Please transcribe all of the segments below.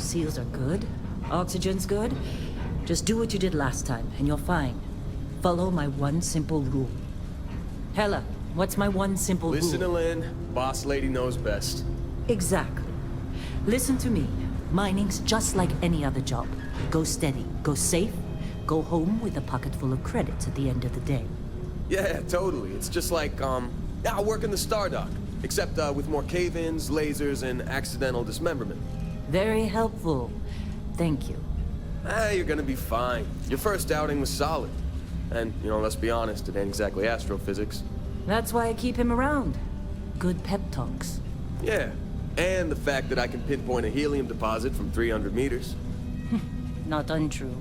Seals are good. Oxygen's good. Just do what you did last time, and you're fine. Follow my one simple rule. Hella, what's my one simple rule? Listen to Lynn. Boss lady knows best. Exactly. Listen to me. Mining's just like any other job. Go steady, go safe, go home with a pocket full of credits at the end of the day. Yeah, totally. It's just like, I work in the Star Dock. Except, with more cave-ins, lasers, and accidental dismemberment. Very helpful. Thank you. You're gonna be fine. Your first outing was solid. And, let's be honest, it ain't exactly astrophysics. That's why I keep him around. Good pep talks. Yeah, and the fact that I can pinpoint a helium deposit from 300 meters. Not untrue.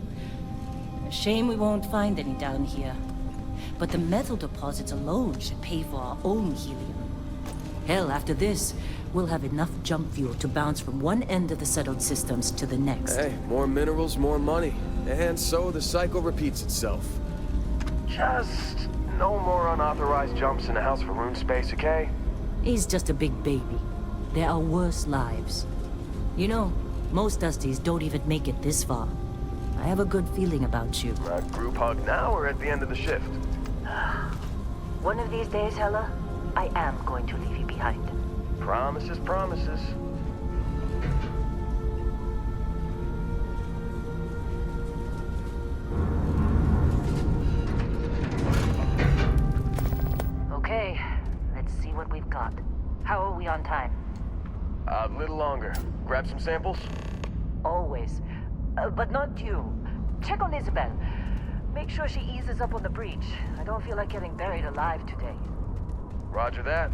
Shame we won't find any down here. But the metal deposits alone should pay for our own helium. Hell, after this, we'll have enough jump fuel to bounce from one end of the settled systems to the next. Hey, more minerals, more money. And so the cycle repeats itself. Just no more unauthorized jumps in the house for room space, okay? He's just a big baby. There are worse lives. You know, most Dusties don't even make it this far. I have a good feeling about you. A group hug now or at the end of the shift? One of these days, Hella, I am going to leave you behind. Promises, promises. Okay, let's see what we've got. How are we on time? A little longer. Grab some samples? Always. But not you. Check on Isabel. Make sure she eases up on the breach. I don't feel like getting buried alive today. Roger that.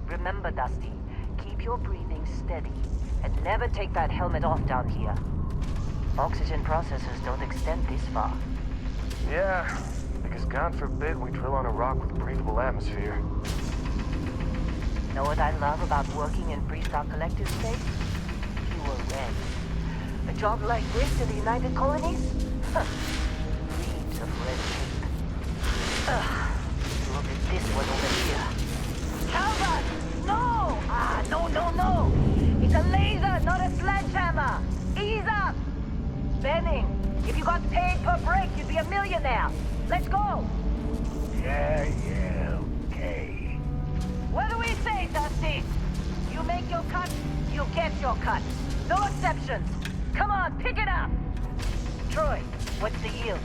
Remember, Dusty, keep your breathing steady, and never take that helmet off down here. Oxygen processors don't extend this far. Yeah, because God forbid we drill on a rock with breathable atmosphere. Know what I love about working in Freestar Collective space? Pure red. A job like this in the United Colonies? Huh. Reams of red tape. Look at this one over here. Calvert! No! No! It's a laser, not a sledgehammer! Ease up! Benning, if you got paid per break, you'd be a millionaire. Let's go! Yeah, okay. What do we say, Dusty? You make your cut, you get your cut. No exceptions. Come on, pick it up! Troy, what's the yield?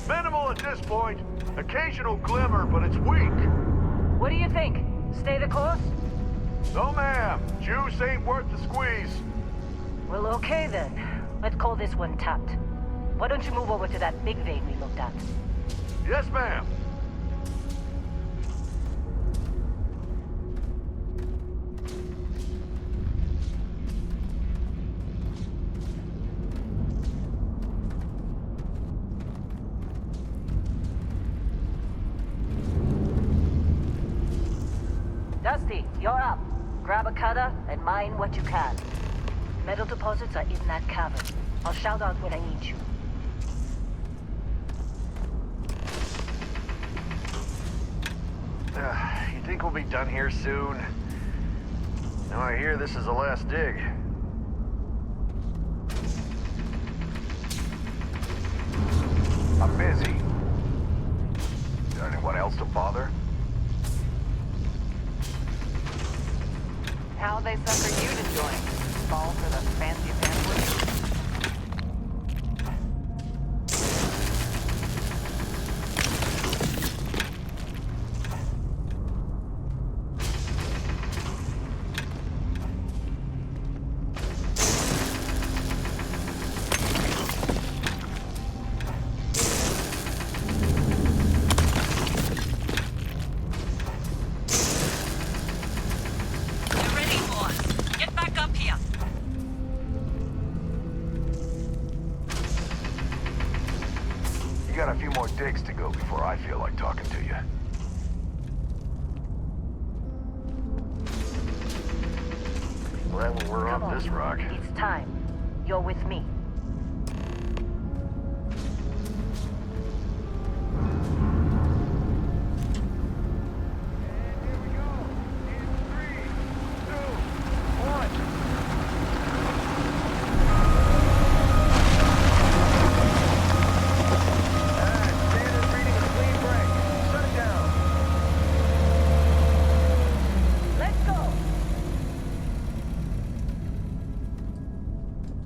Minimal at this point. Occasional glimmer, but it's weak. What do you think? Stay the course? No, ma'am. Juice ain't worth the squeeze. Well, okay then. Let's call this one tapped. Why don't you move over to that big vein we looked at? Yes, ma'am. Dusty, you're up. Grab a cutter and mine what you can. Metal deposits are in that cavern. I'll shout out when I need you. You think we'll be done here soon? Now I hear this is the last dig. I'm busy. Is there anyone else to bother? How they suffer you to join? Fall for the fancy sandwich? Got a few more digs to go before I feel like talking to you. Glad we're Come on on. this rock. It's time. You're with me.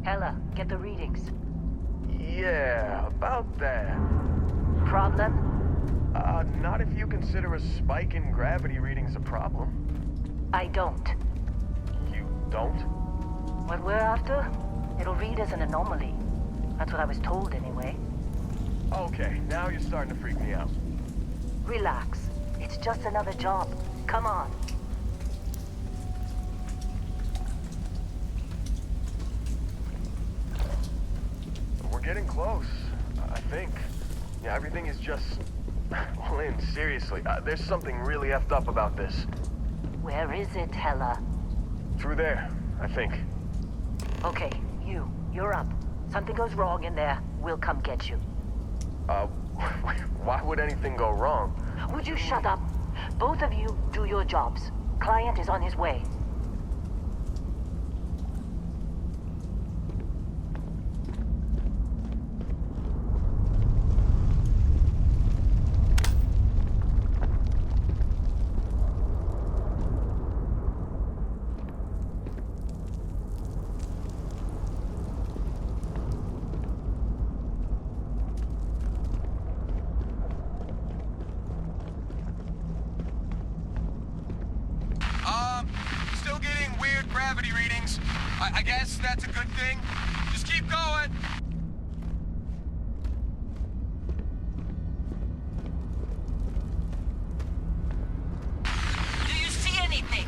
Ella, get the readings. Yeah, about that. Problem? Not if you consider a spike in gravity readings a problem. I don't. You don't? What we're after? It'll read as an anomaly. That's what I was told anyway. Okay, now you're starting to freak me out. Relax. It's just another job. Come on. We're getting close, I think. Yeah, everything is just... Well, Lynn, seriously, there's something really effed up about this. Where is it, Hella? Through there, I think. Okay, you're up. Something goes wrong in there, we'll come get you. Why would anything go wrong? Would you shut up? Both of you do your jobs. Client is on his way. Still getting weird gravity readings. I guess that's a good thing. Just keep going. Do you see anything?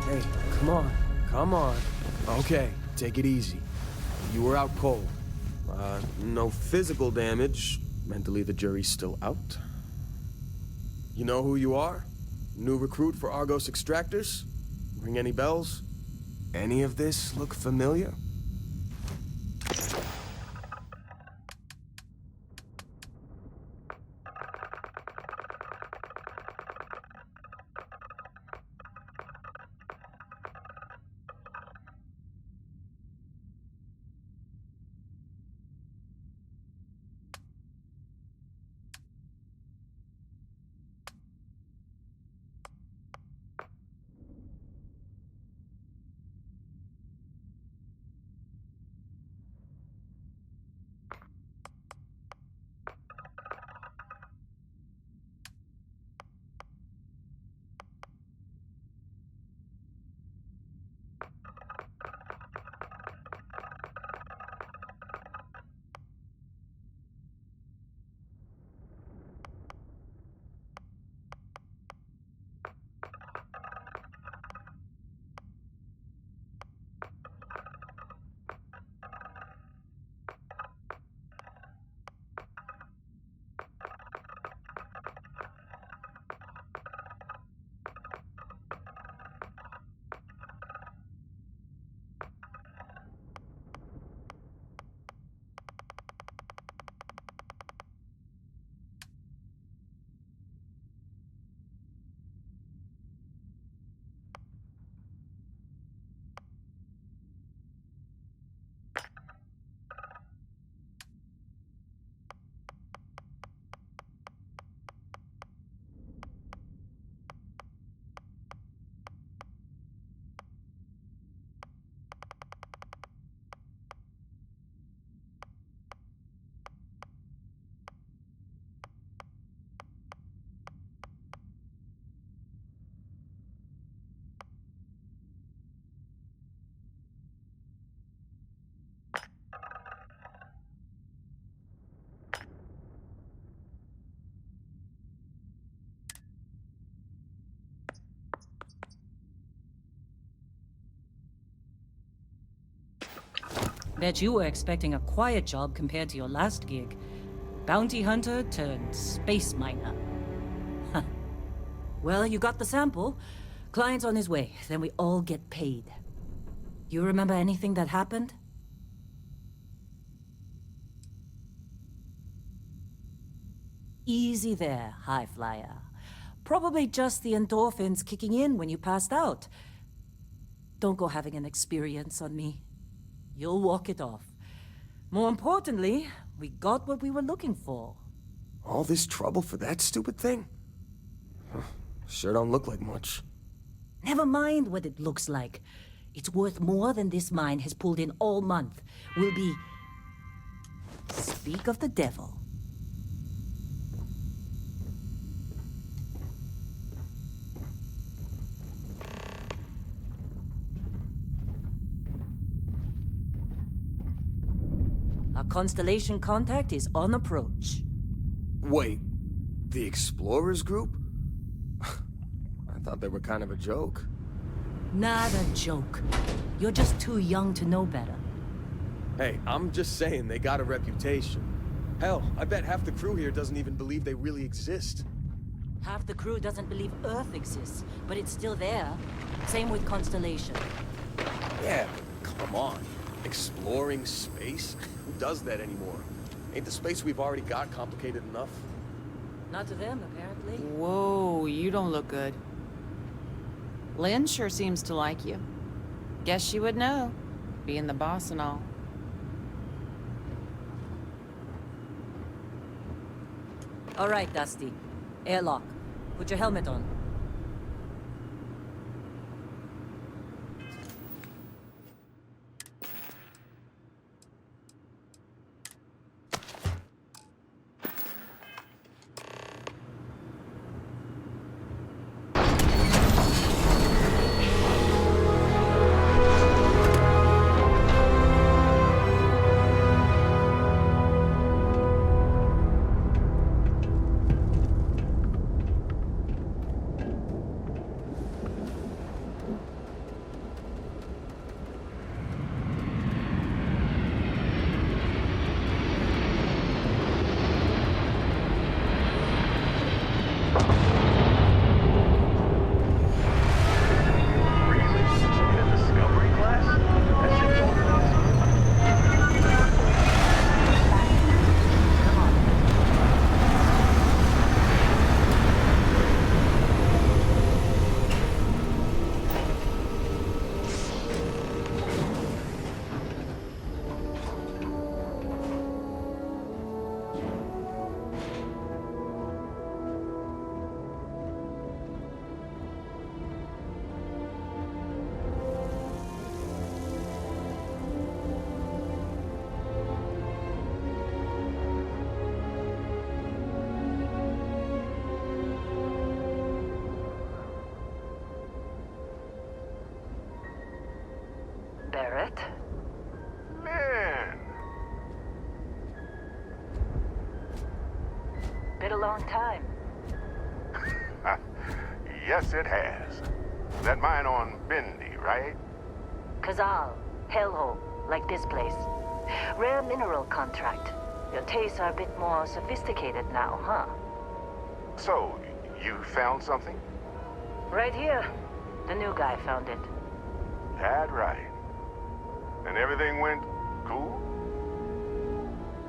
Hey, come on. Come on. Okay, take it easy. You were out cold. No physical damage. Mentally, the jury's still out. You know who you are? New recruit for Argos Extractors? Ring any bells? Any of this look familiar? Bet you were expecting a quiet job compared to your last gig. Bounty hunter turned space miner. Huh. Well, you got the sample. Client's on his way, then we all get paid. You remember anything that happened? Easy there, high flyer. Probably just the endorphins kicking in when you passed out. Don't go having an experience on me. You'll walk it off. More importantly, we got what we were looking for. All this trouble for that stupid thing? Huh, sure don't look like much. Never mind what it looks like. It's worth more than this mine has pulled in all month. We'll be... Speak of the devil. Our constellation contact is on approach. Wait, the Explorers group? I thought they were kind of a joke. Not a joke. You're just too young to know better. Hey, I'm just saying they got a reputation. Hell, I bet half the crew here doesn't even believe they really exist. Half the crew doesn't believe Earth exists, but it's still there. Same with Constellation. Yeah, come on. Exploring space? Who does that anymore? Ain't the space we've already got complicated enough? Not to them, apparently. Whoa, you don't look good. Lynn sure seems to like you. Guess she would know, being the boss and all. All right, Dusty. Airlock. Put your helmet on. Barrett? Man, Been a long time. yes it has. That mine on Bendy, right? Kazal, hellhole, like this place. Rare mineral contract. Your tastes are a bit more sophisticated now, huh? So, you found something? Right here. The new guy found it. That right. And everything went cool?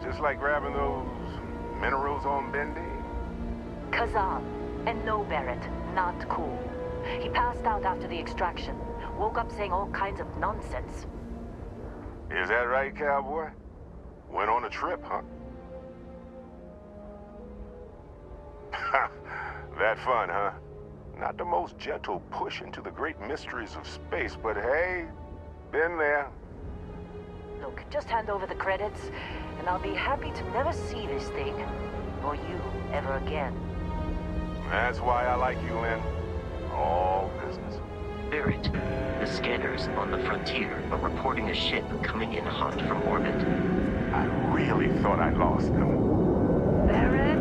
Just like grabbing those minerals on Bendy? Kazal, and no Barrett, not cool. He passed out after the extraction. Woke up saying all kinds of nonsense. Is that right, cowboy? Went on a trip, huh? That fun, huh? Not the most gentle push into the great mysteries of space, but hey, been there. Look, just hand over the credits, and I'll be happy to never see this thing, or you, ever again. That's why I like you, Lynn. All business. Barrett, the scanners on the frontier are reporting a ship coming in hot from orbit. I really thought I lost them. Barrett?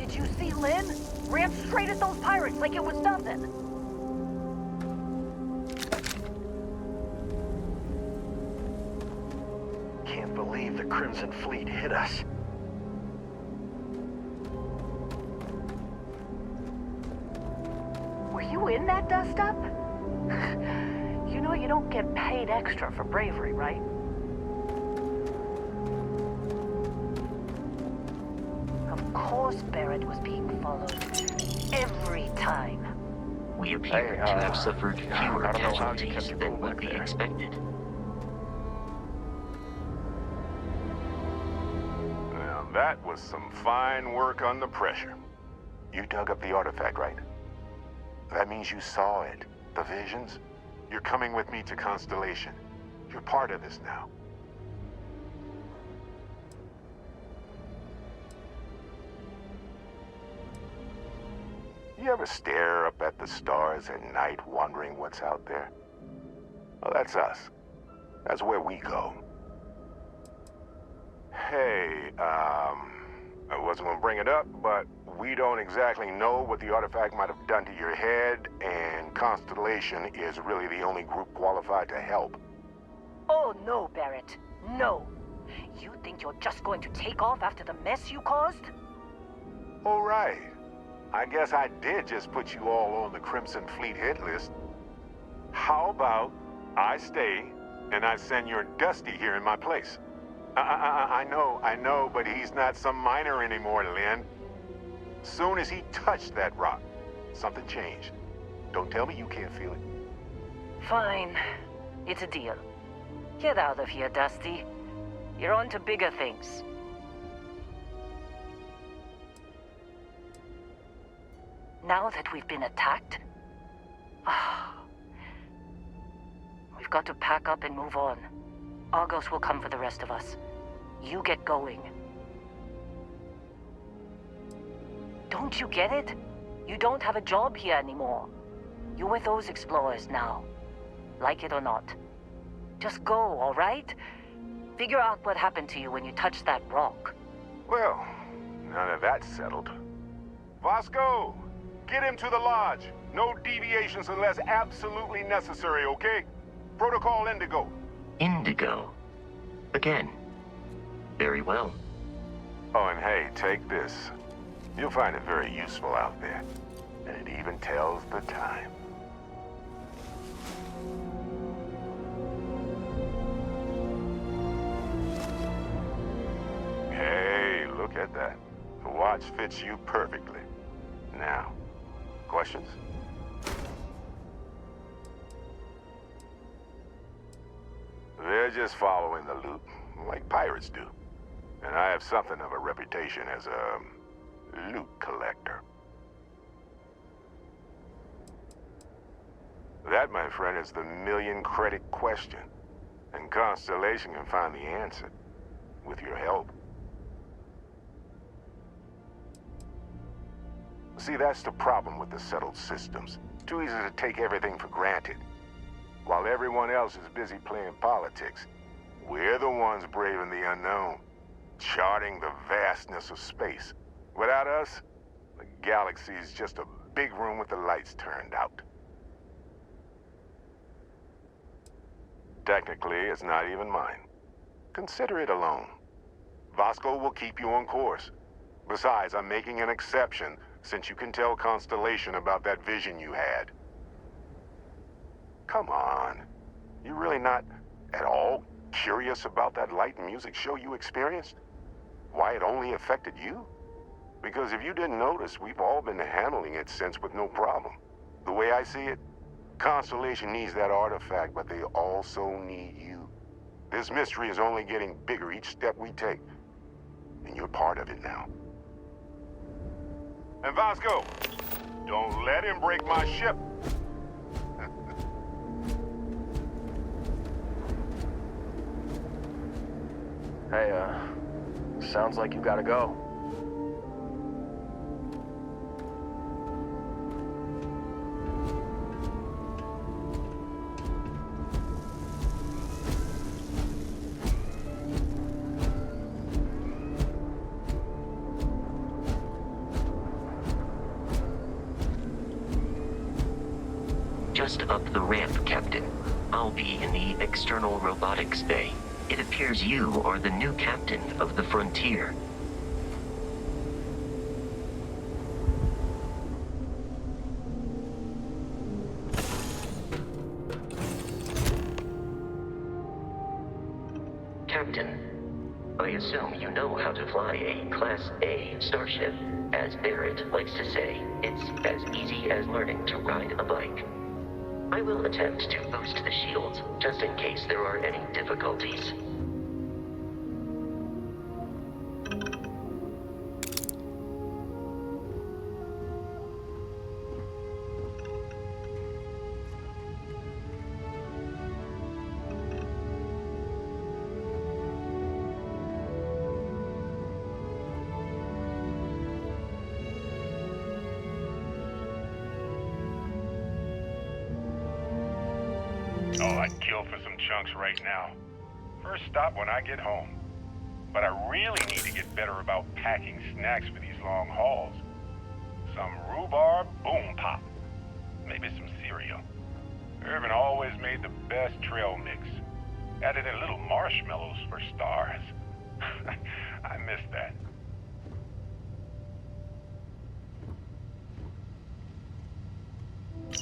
Did you see Lynn? Ran straight at those pirates like it was nothing. Can't believe the Crimson Fleet hit us. Were you in that dust-up? You know you don't get paid extra for bravery, right? Of course Barrett was being followed. Every time. We appear Hey, to have suffered fewer I don't know how you casualties kept your than cool would back be there. expected. Now, that was some fine work under pressure. You dug up the artifact, right? That means you saw it. The visions? You're coming with me to Constellation. You're part of this now. You ever stare up at the stars at night wondering what's out there? Well, that's us. That's where we go. Hey, I wasn't gonna bring it up, but we don't exactly know what the artifact might have done to your head, and Constellation is really the only group qualified to help. Oh no, Barrett. No. You think you're just going to take off after the mess you caused? All right. I guess I did just put you all on the Crimson Fleet hit list. How about I stay and I send your Dusty here in my place? I know, but he's not some miner anymore, Lynn. Soon as he touched that rock, something changed. Don't tell me you can't feel it. Fine. It's a deal. Get out of here, Dusty. You're on to bigger things. Now that we've been attacked, we've got to pack up and move on. Argos will come for the rest of us. You get going. Don't you get it? You don't have a job here anymore. You're with those explorers now. Like it or not. Just go, all right? Figure out what happened to you when you touched that rock. Well, now that that's settled. Vasco, get him to the lodge. No deviations unless absolutely necessary, okay? Protocol Indigo. Indigo. Again. Very well. Oh, and hey, take this. You'll find it very useful out there. And it even tells the time. Hey, look at that. The watch fits you perfectly. Now, questions? They're just following the loot, like pirates do. And I have something of a reputation as a loot collector. That, my friend, is the million-credit question. And Constellation can find the answer, with your help. See, that's the problem with the settled systems. Too easy to take everything for granted. While everyone else is busy playing politics, we're the ones braving the unknown, charting the vastness of space. Without us, the galaxy is just a big room with the lights turned out. Technically, it's not even mine. Consider it alone. Vasco will keep you on course. Besides, I'm making an exception since you can tell Constellation about that vision you had. Come on. You really not at all curious about that light and music show you experienced? Why it only affected you? Because if you didn't notice, we've all been handling it since with no problem. The way I see it, Constellation needs that artifact, but they also need you. This mystery is only getting bigger each step we take. And you're part of it now. And Vasco, don't let him break my ship. Hey, sounds like you gotta go. just up the ramp, Captain. I'll be in the external robotics bay. It appears you are the new captain of the Frontier. Captain, I assume you know how to fly a Class A starship. As Barrett likes to say, it's as easy as learning to ride a bike. I will attempt to boost the shields, just in case there are any difficulties. Oh, I'd kill for some chunks right now. First stop when I get home. But I really need to get better about packing snacks for these long hauls. Some rhubarb boom pop. Maybe some cereal. Irvin always made the best trail mix. Added in little marshmallows for stars. I miss that.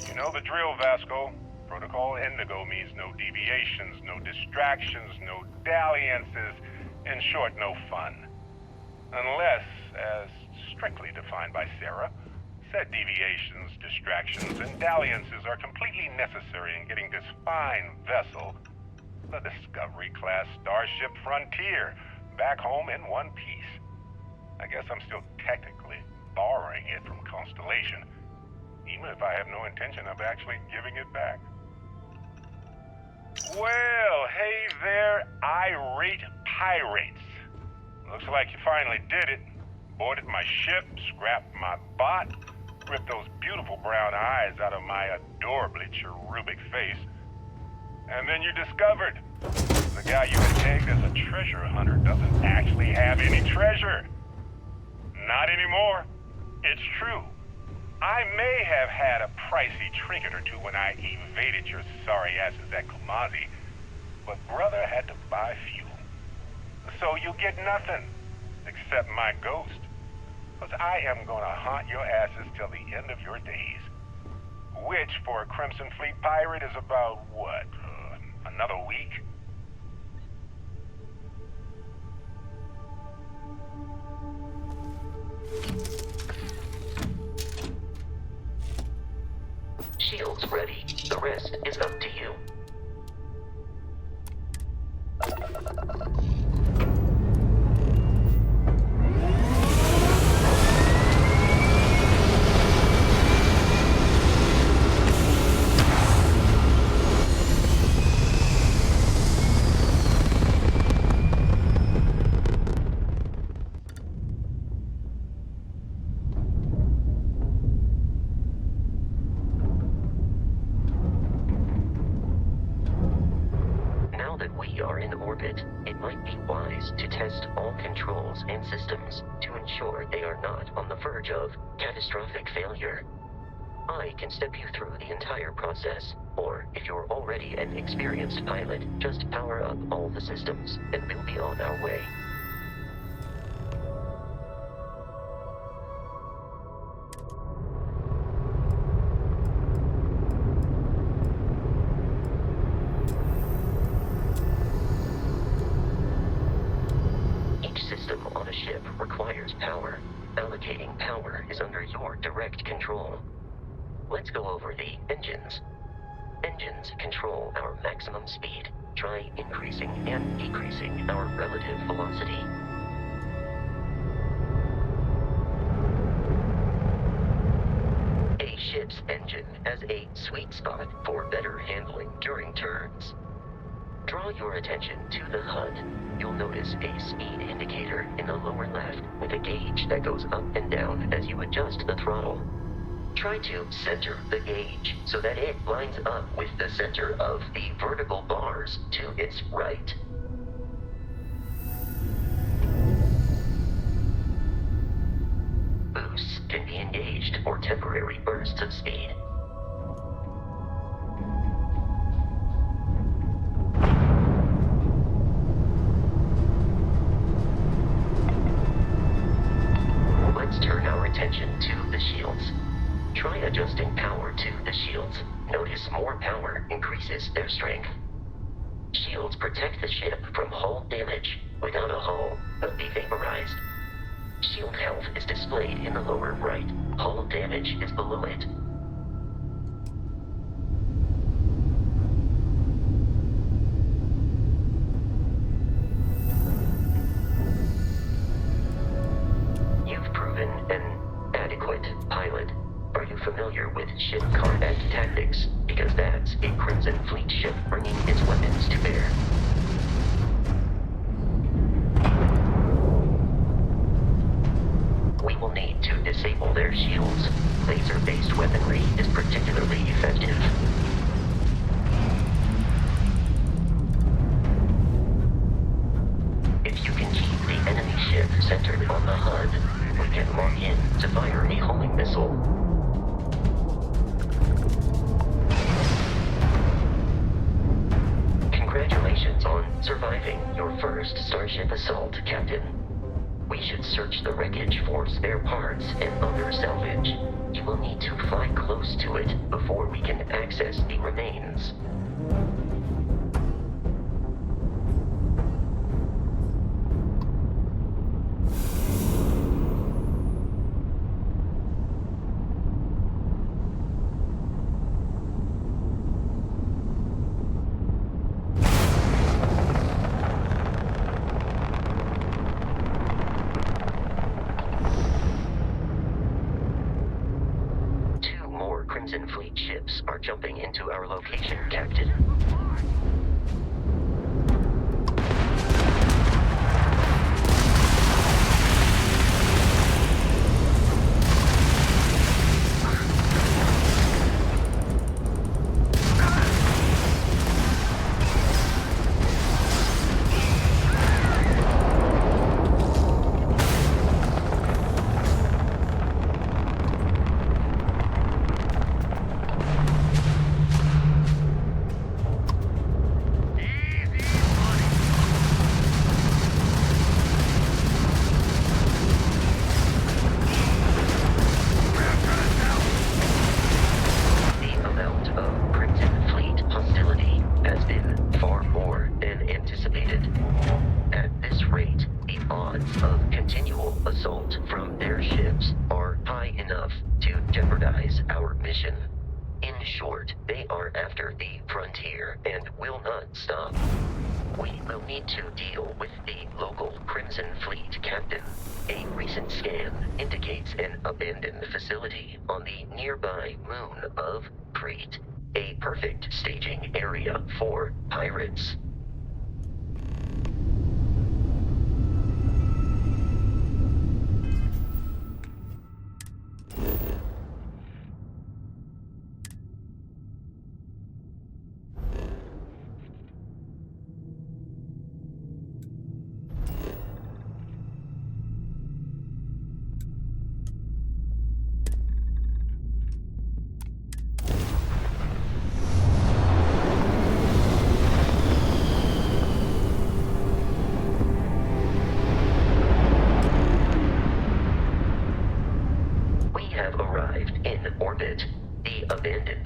You know the drill, Vasco. Protocol Indigo means no deviations, no distractions, no dalliances, in short, no fun. Unless, as strictly defined by Sarah, said deviations, distractions, and dalliances are completely necessary in getting this fine vessel, the Discovery-class Starship Frontier, back home in one piece. I guess I'm still technically borrowing it from Constellation, even if I have no intention of actually giving it back. Well, hey there, irate pirates. Looks like you finally did it. Boarded my ship, scrapped my bot, ripped those beautiful brown eyes out of my adorably cherubic face. And then you discovered the guy you had tagged as a treasure hunter doesn't actually have any treasure. Not anymore. It's true. I may have had a pricey trinket or two when I evaded your sorry asses at Kumazi, but brother had to buy fuel. So you get nothing, except my ghost. Because I am gonna haunt your asses till the end of your days. Which, for a Crimson Fleet pirate, is about, what, another week? Shields ready. The rest is up to you. Now that we are in orbit, it might be wise to test all controls and systems to ensure they are not on the verge of catastrophic failure. I can step you through the entire process, or if you're already an experienced pilot, just power up all the systems, and we'll be on our way. Each system on a ship requires power. Allocating power is under your direct control. Let's go over the engines. Engines control our maximum speed. Try increasing and decreasing our relative velocity. A ship's engine has a sweet spot for better handling during turns. Draw your attention to the HUD. You'll notice a speed indicator in the lower left with a gauge that goes up and down as you adjust the throttle. Try to center the gauge so that it lines up with the center of the vertical bars to its right. Boosts can be engaged for temporary bursts of speed. attention to the shields. Try adjusting power to the shields. Notice more power increases their strength. Shields protect the ship from hull damage. Without a hull, they'll be vaporized. Shield health is displayed in the lower right. Hull damage is below it. You've proven an adequate pilot. Are you familiar with ship combat tactics? Because that's a Crimson Fleet ship bringing its weapons to bear. We will need to disable their shields. Laser-based weaponry is particularly effective. If you can keep the enemy ship centered on the HUD, we can lock in to fire a homing missile. Congratulations on surviving your first Starship assault, Captain. We should search the wreckage for spare parts and other salvage. You will need to fly close to it before we can access the remains. Crimson Fleet ships are jumping into our location, Captain.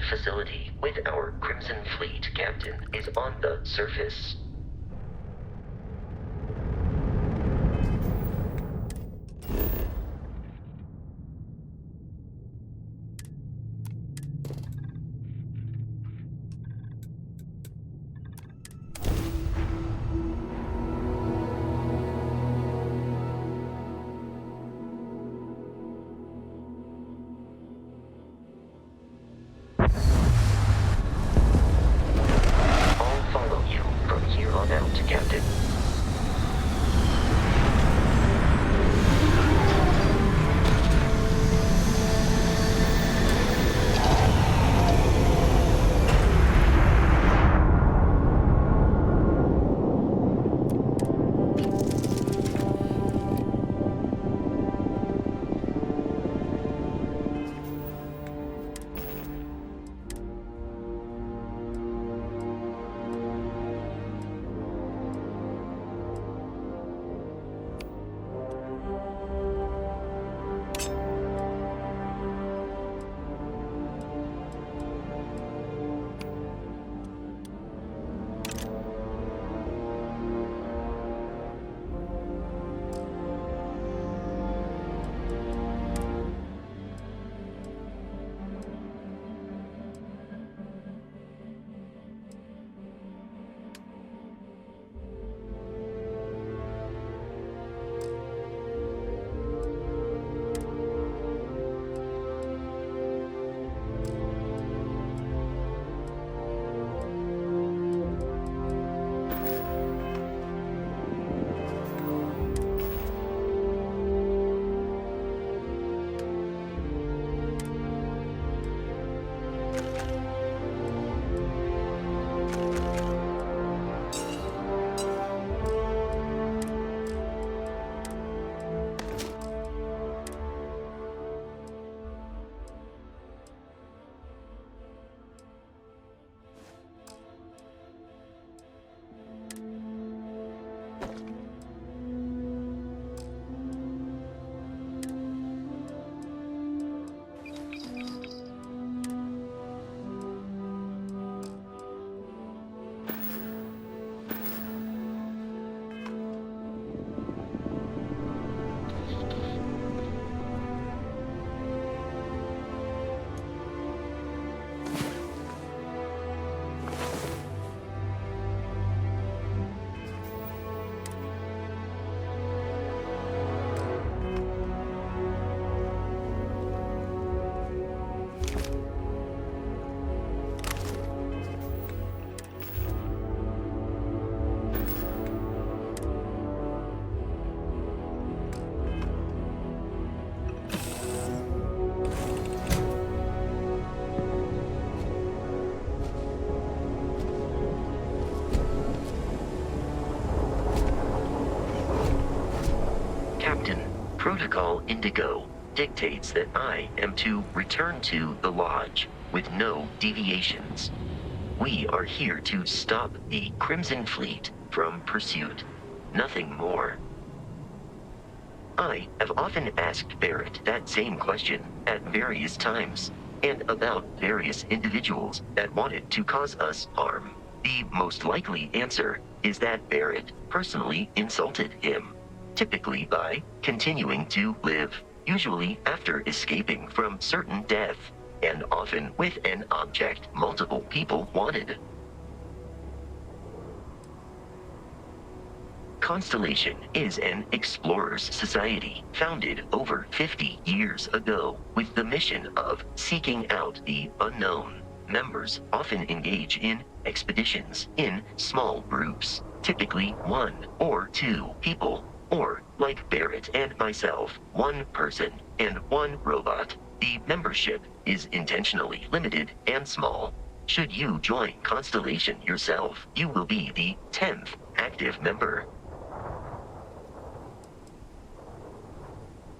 Facility with our Crimson Fleet captain is on the surface. From here Protocol Indigo dictates that I am to return to the Lodge with no deviations. We are here to stop the Crimson Fleet from pursuit. Nothing more. I have often asked Barrett that same question at various times, and about various individuals that wanted to cause us harm. The most likely answer is that Barrett personally insulted him, typically by continuing to live, usually after escaping from certain death, and often with an object multiple people wanted. Constellation is an explorers society founded over 50 years ago with the mission of seeking out the unknown. Members often engage in expeditions in small groups, typically 1 or 2 people, or like Barrett and myself, 1 person and 1 robot. The membership is intentionally limited and small. Should you join Constellation yourself, you will be the 10th active member.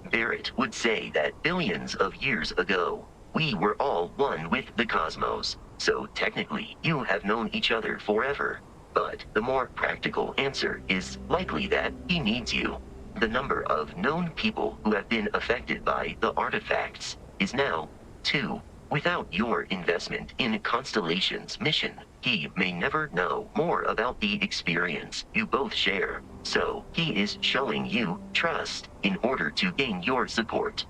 Barrett would say that billions of years ago, we were all one with the cosmos, so technically you have known each other forever. But the more practical answer is likely that he needs you. The number of known people who have been affected by the artifacts is now 2. Without your investment in Constellation's mission, he may never know more about the experience you both share. So he is showing you trust in order to gain your support.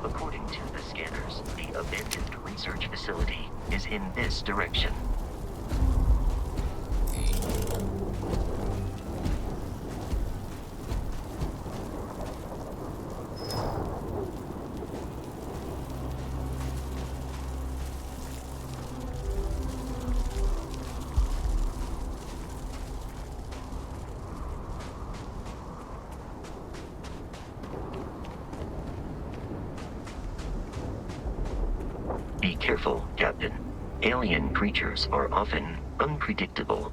According to the scanners, the abandoned research facility is in this direction. Be careful, Captain. Alien creatures are often unpredictable.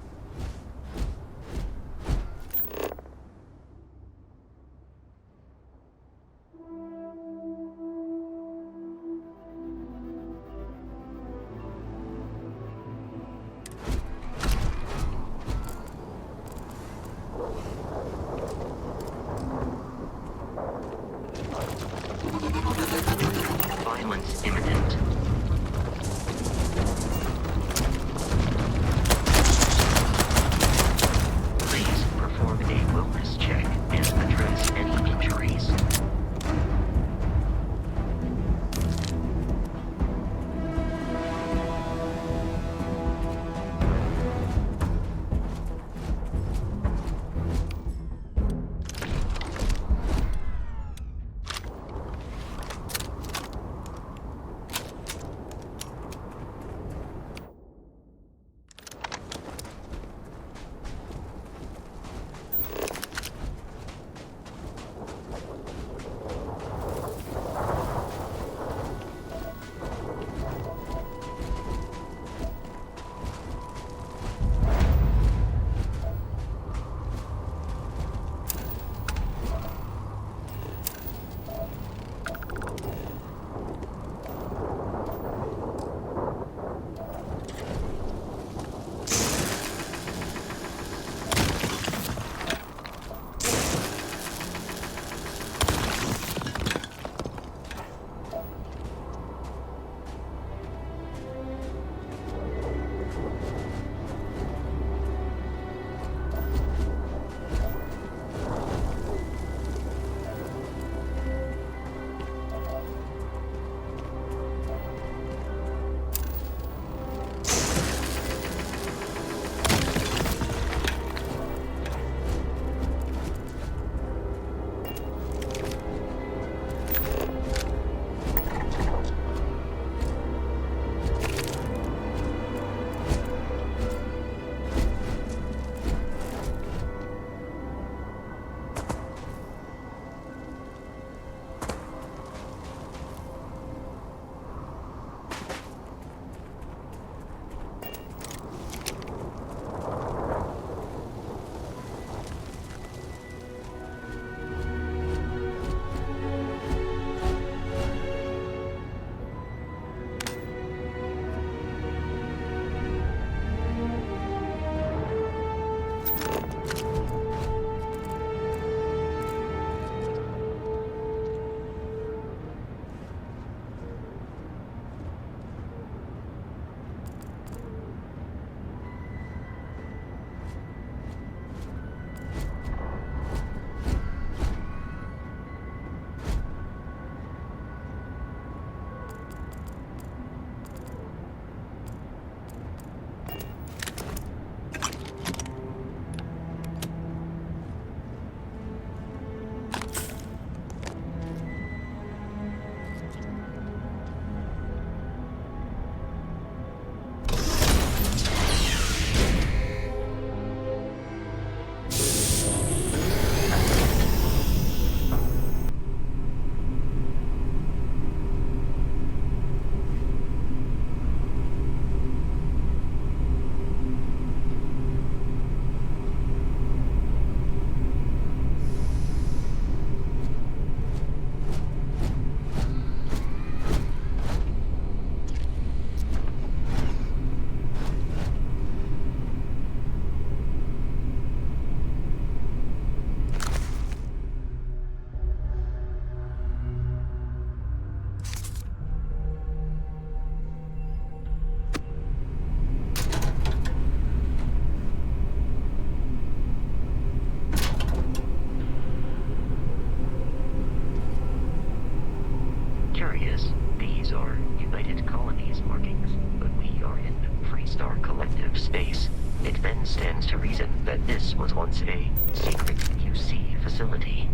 Violence imminent. Please perform a wellness check and address any injuries. curious, these are United Colonies markings, but we are in Freestar Collective space. It then stands to reason that this was once a secret UC facility.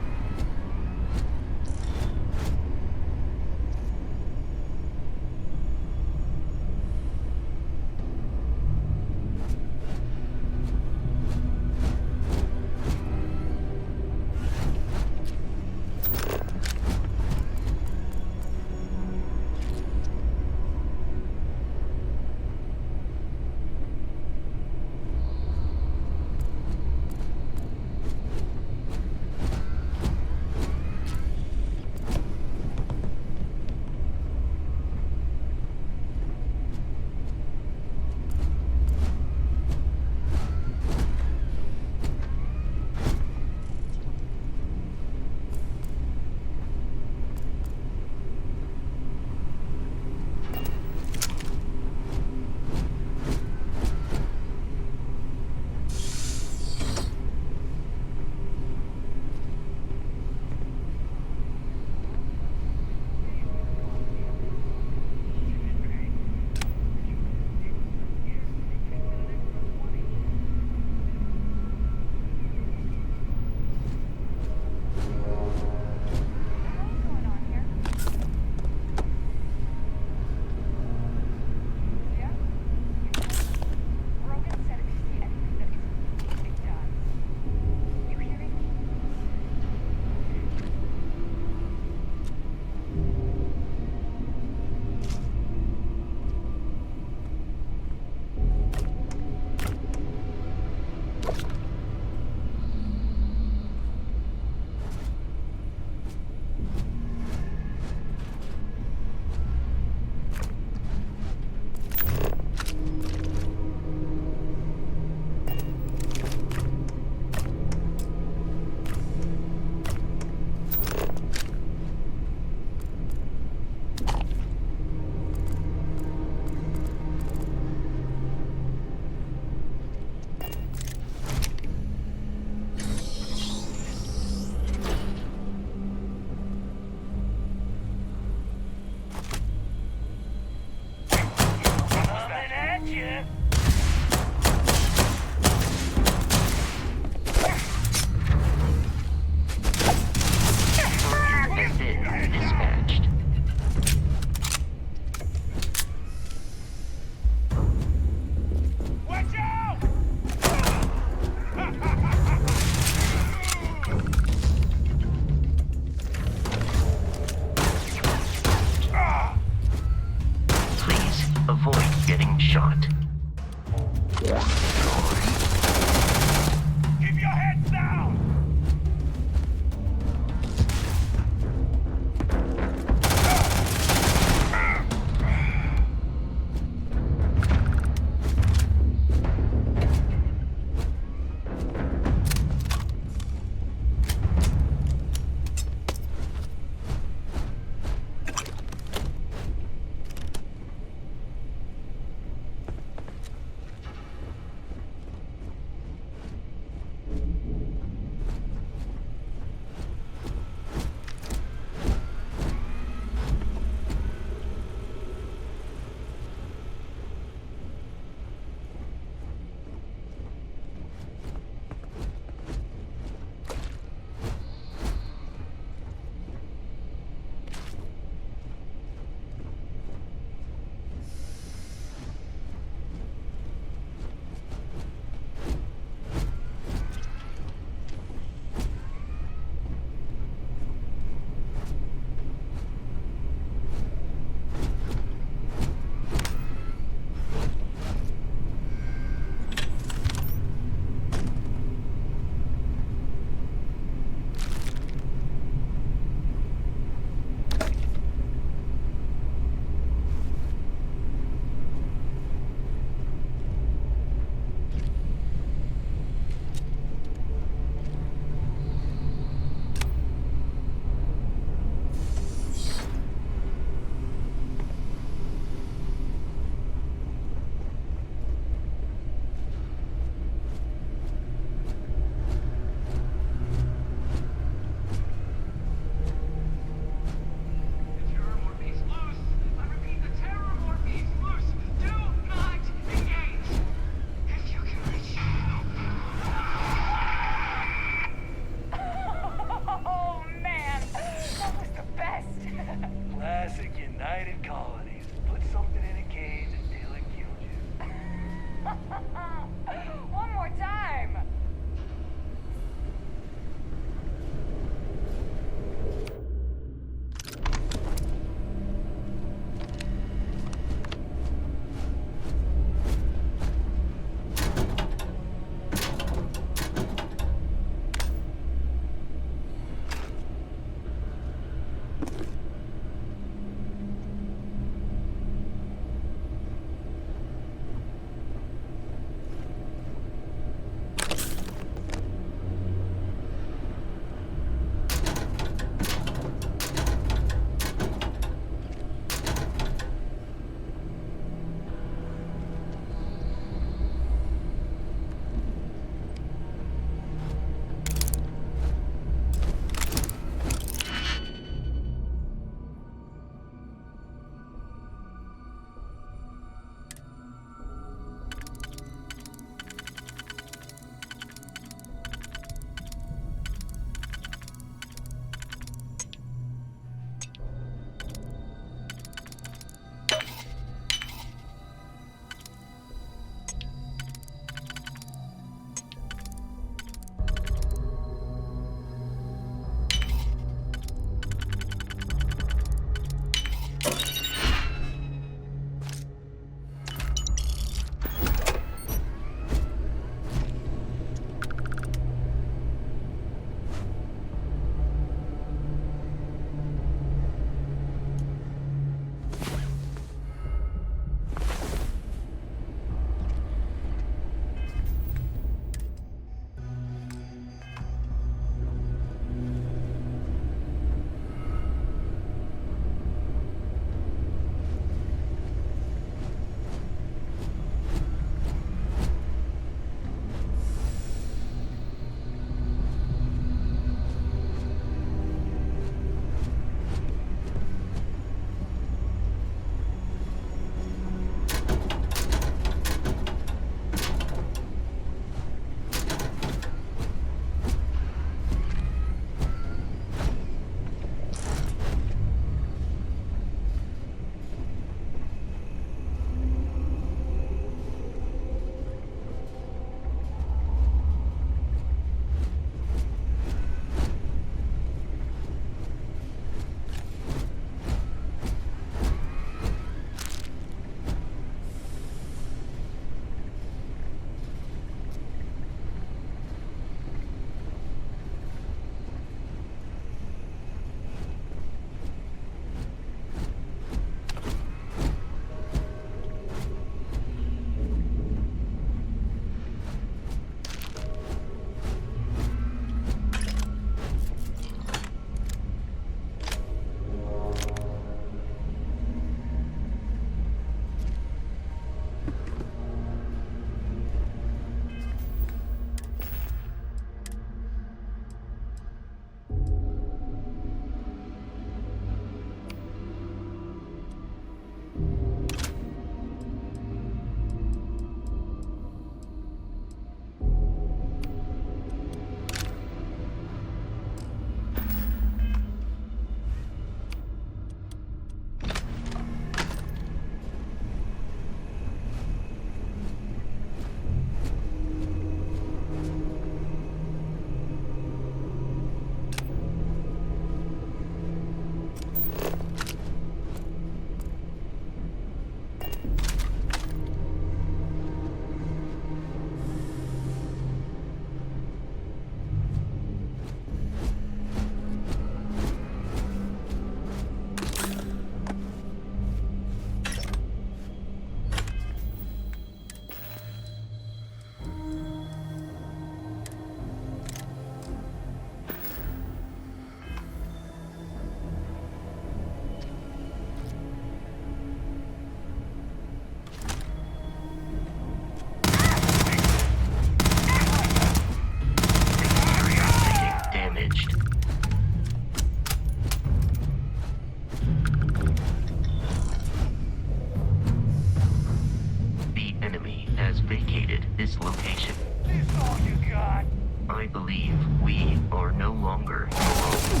believe we are no longer alone.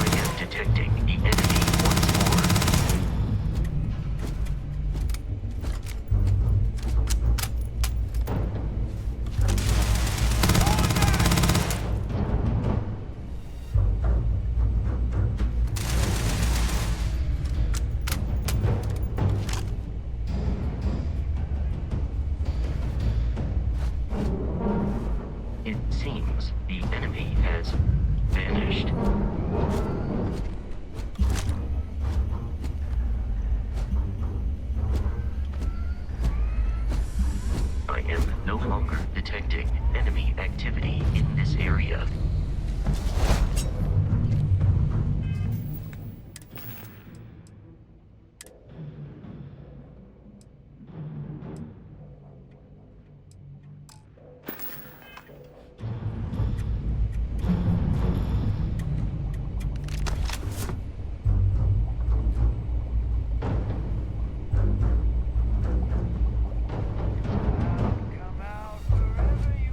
I am detecting the enemy once more. It seems the enemy has vanished. I am no longer detecting enemy activity in this area. Come out wherever you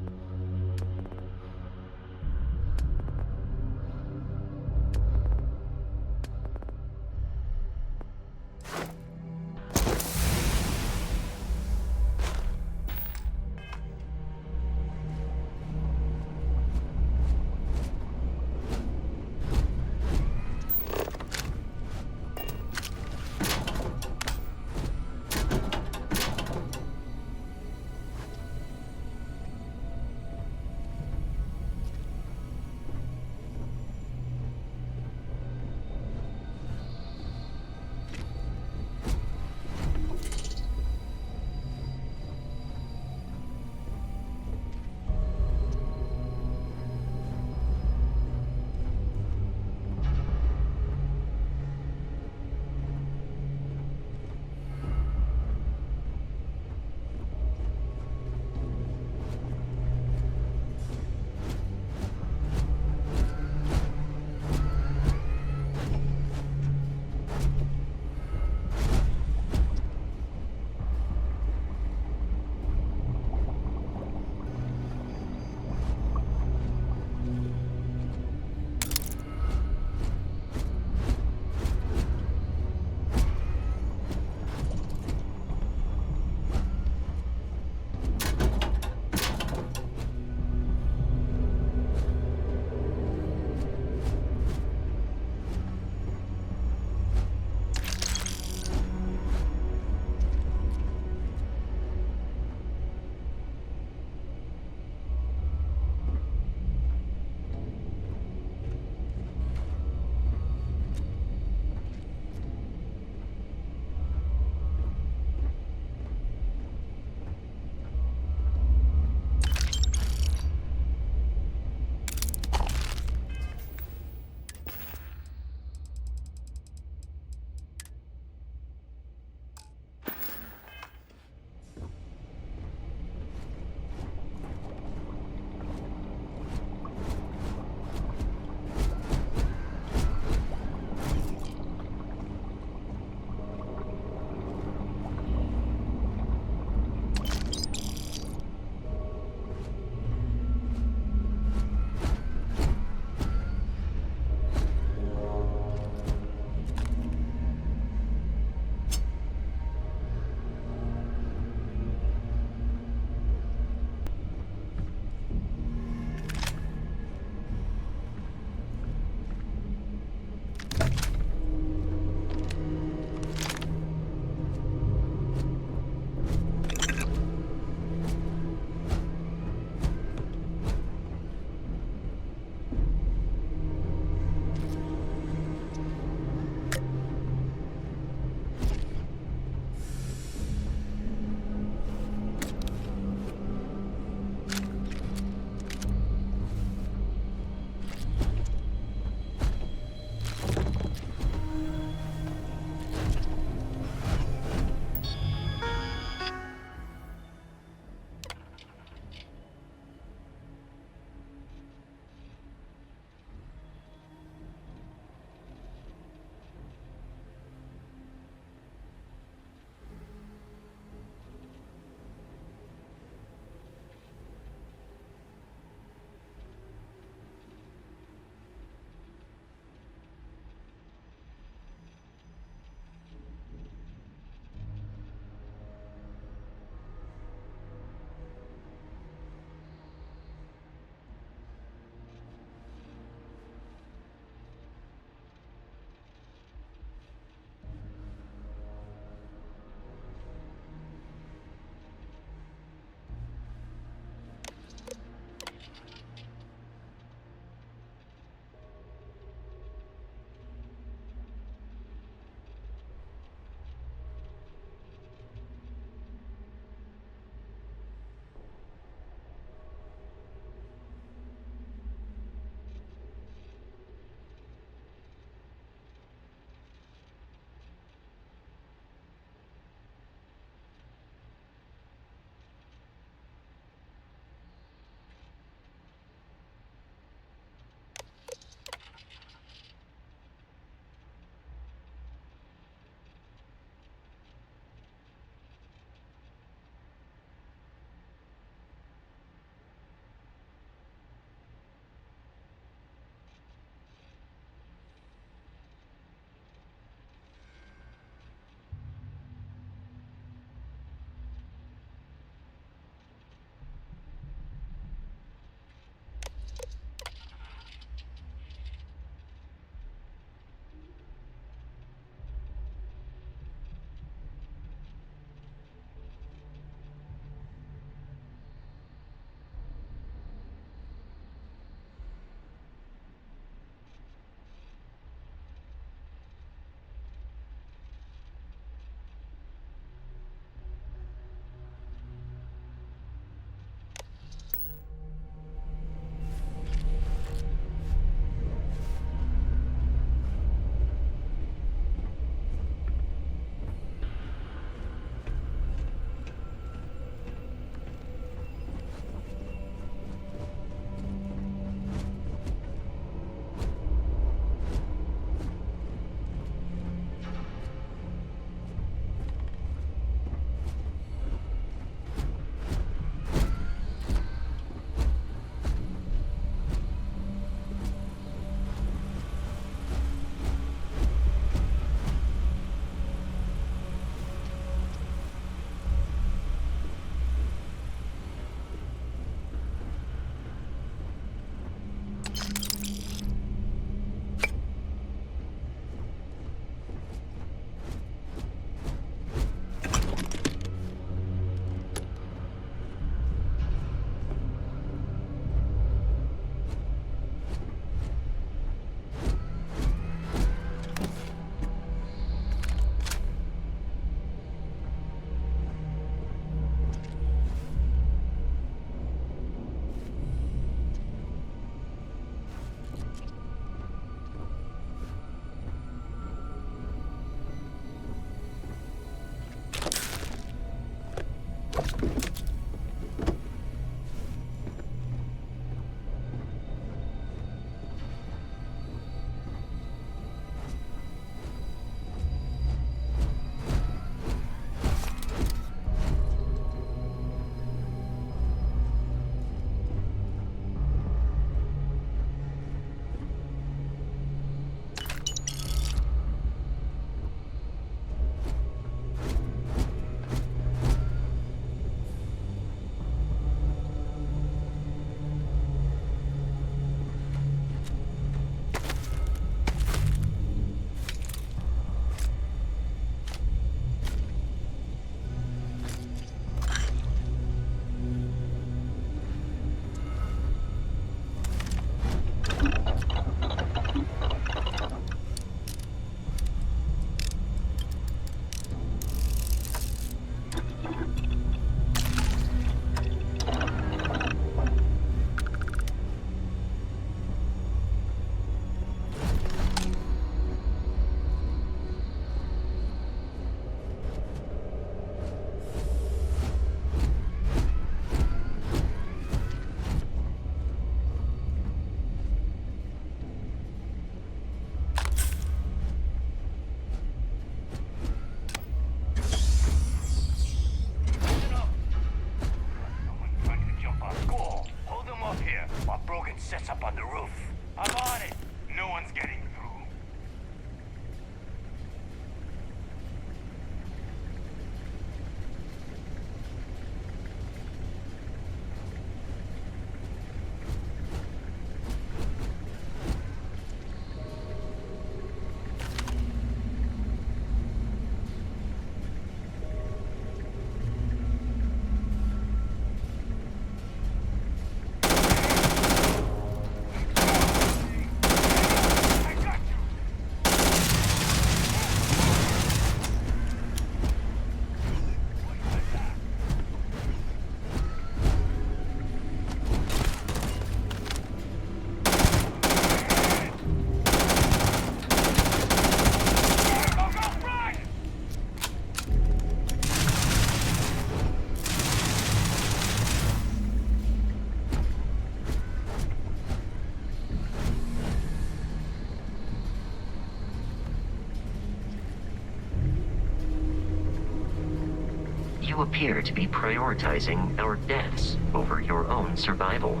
You appear to be prioritizing our deaths over your own survival.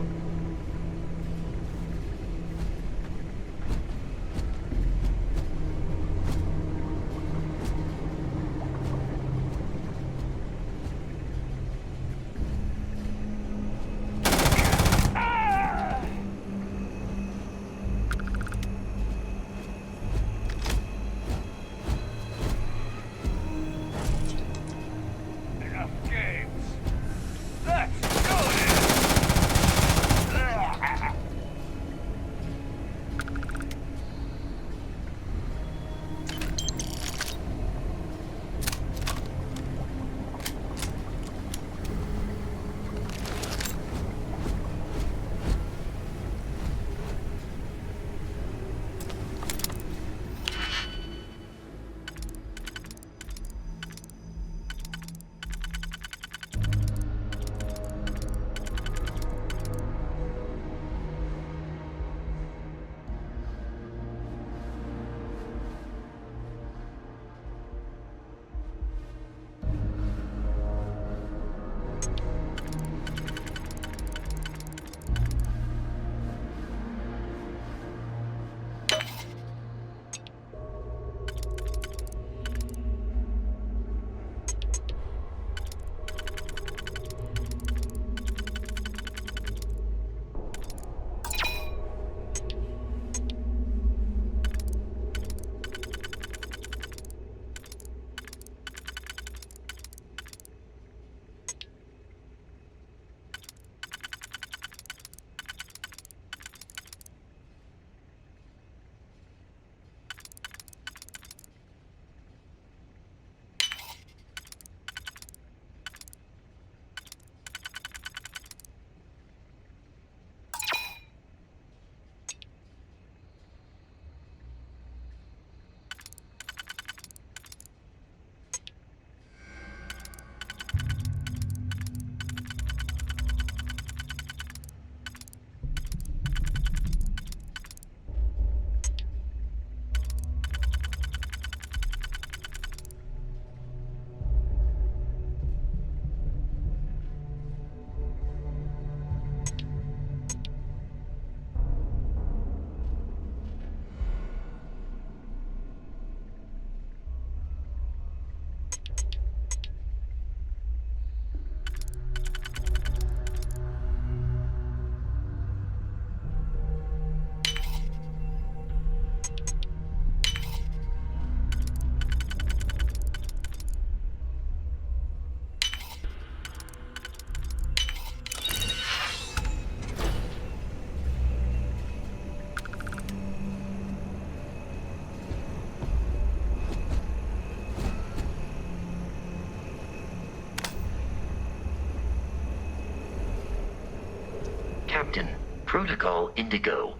Captain, Protocol Indigo.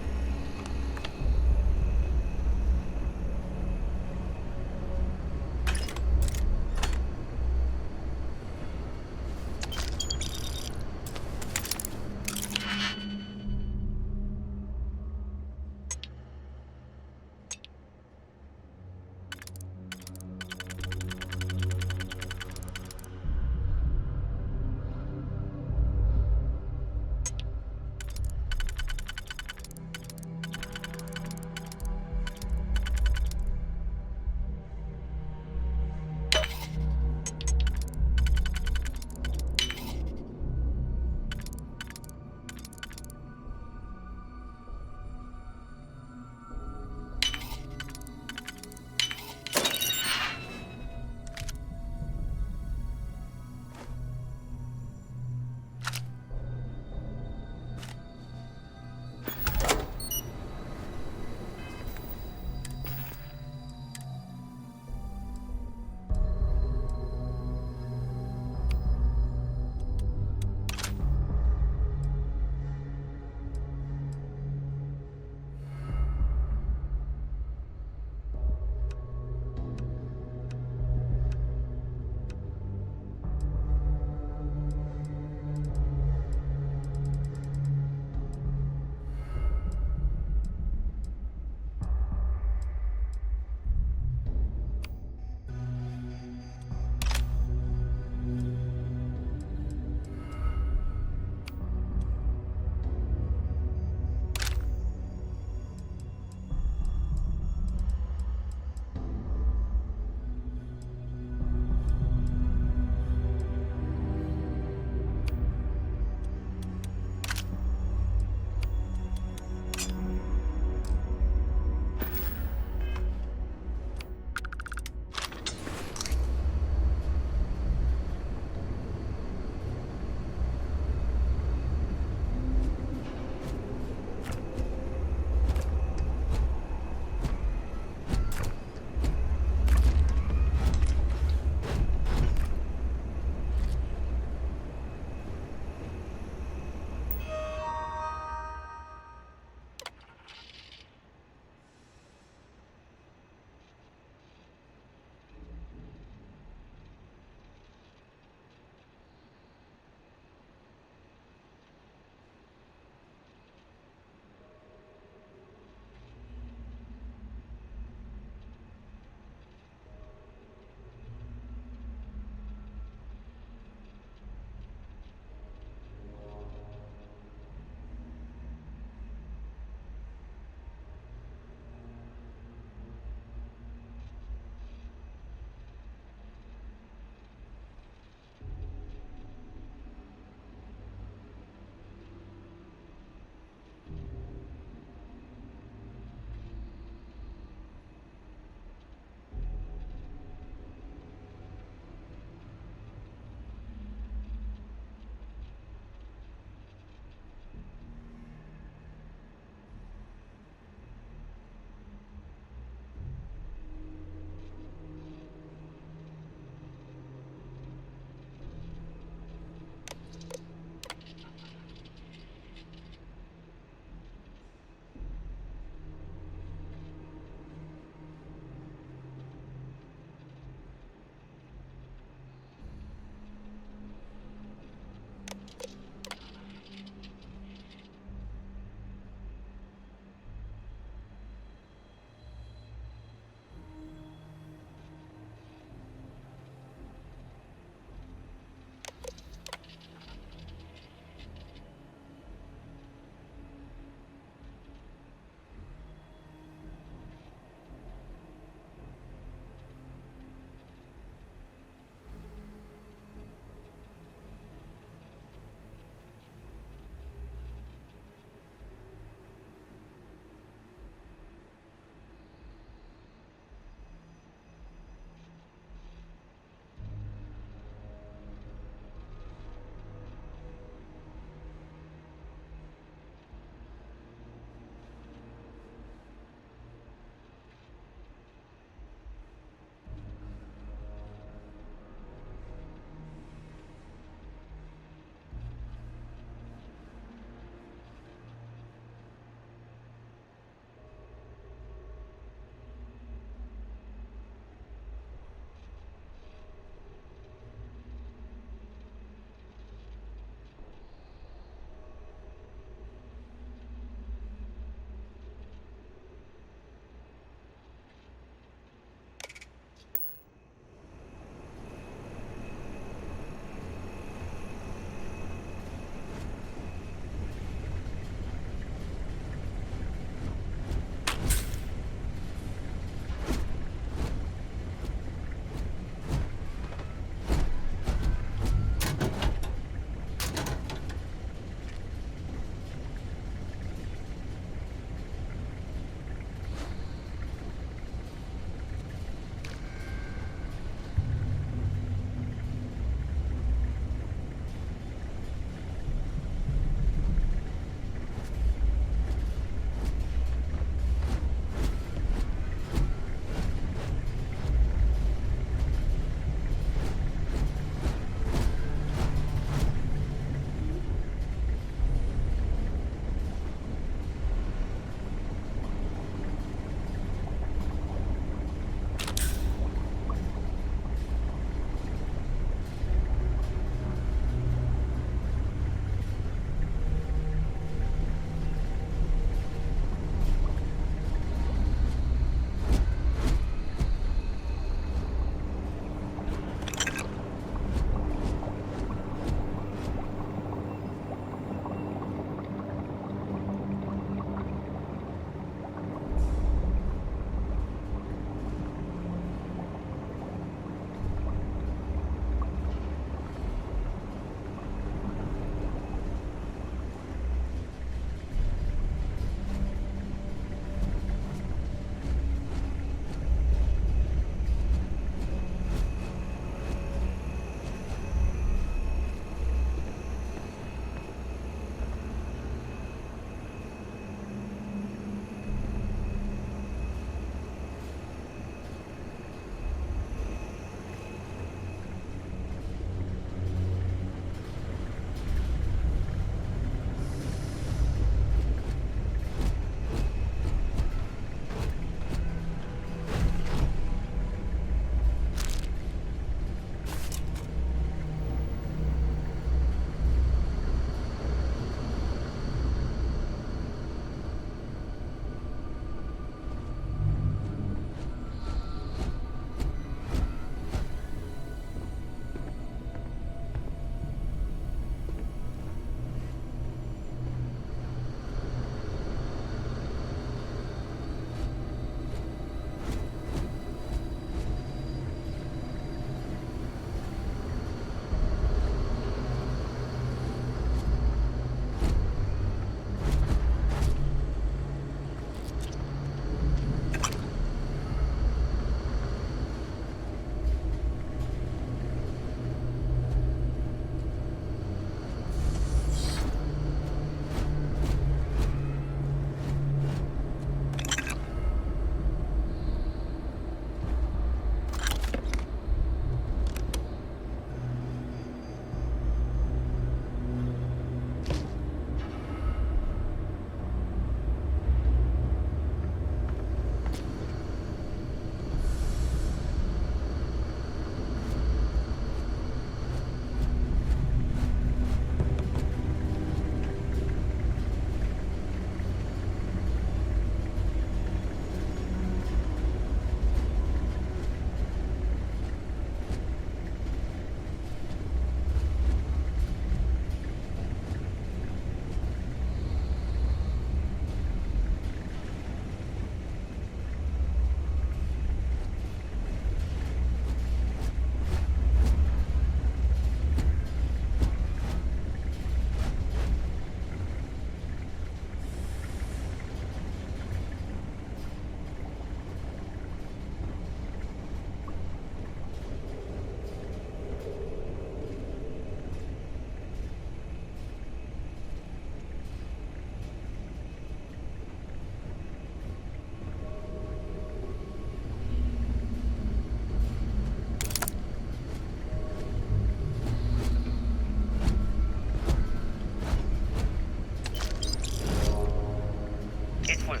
It's loose.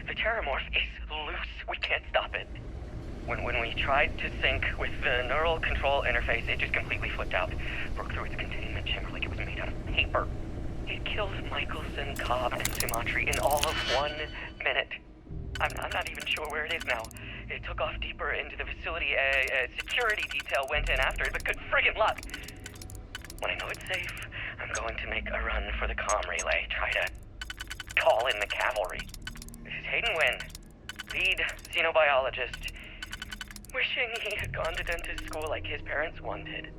The Terramorph is loose. We can't stop it. When we tried to sync with the neural control interface, it just completely flipped out. Broke through its containment chamber like it was made out of paper. It killed Michelson, Cobb, and Sumatri in all of 1 minute. I'm not even sure where it is now. It took off deeper into the facility. A security detail went in after it, but good friggin' luck. When I know it's safe, I'm going to make a run for the comm relay. Try to call in the cavalry. This is Hayden Wynn, lead xenobiologist. Wishing he had gone to dentist school like his parents wanted.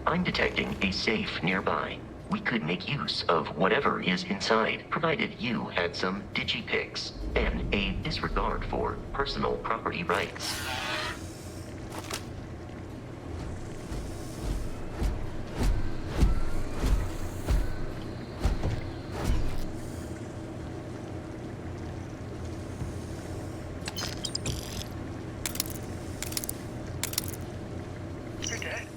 I'm detecting a safe nearby. We could make use of whatever is inside, provided you had some digipics and a disregard for personal property rights. You're dead.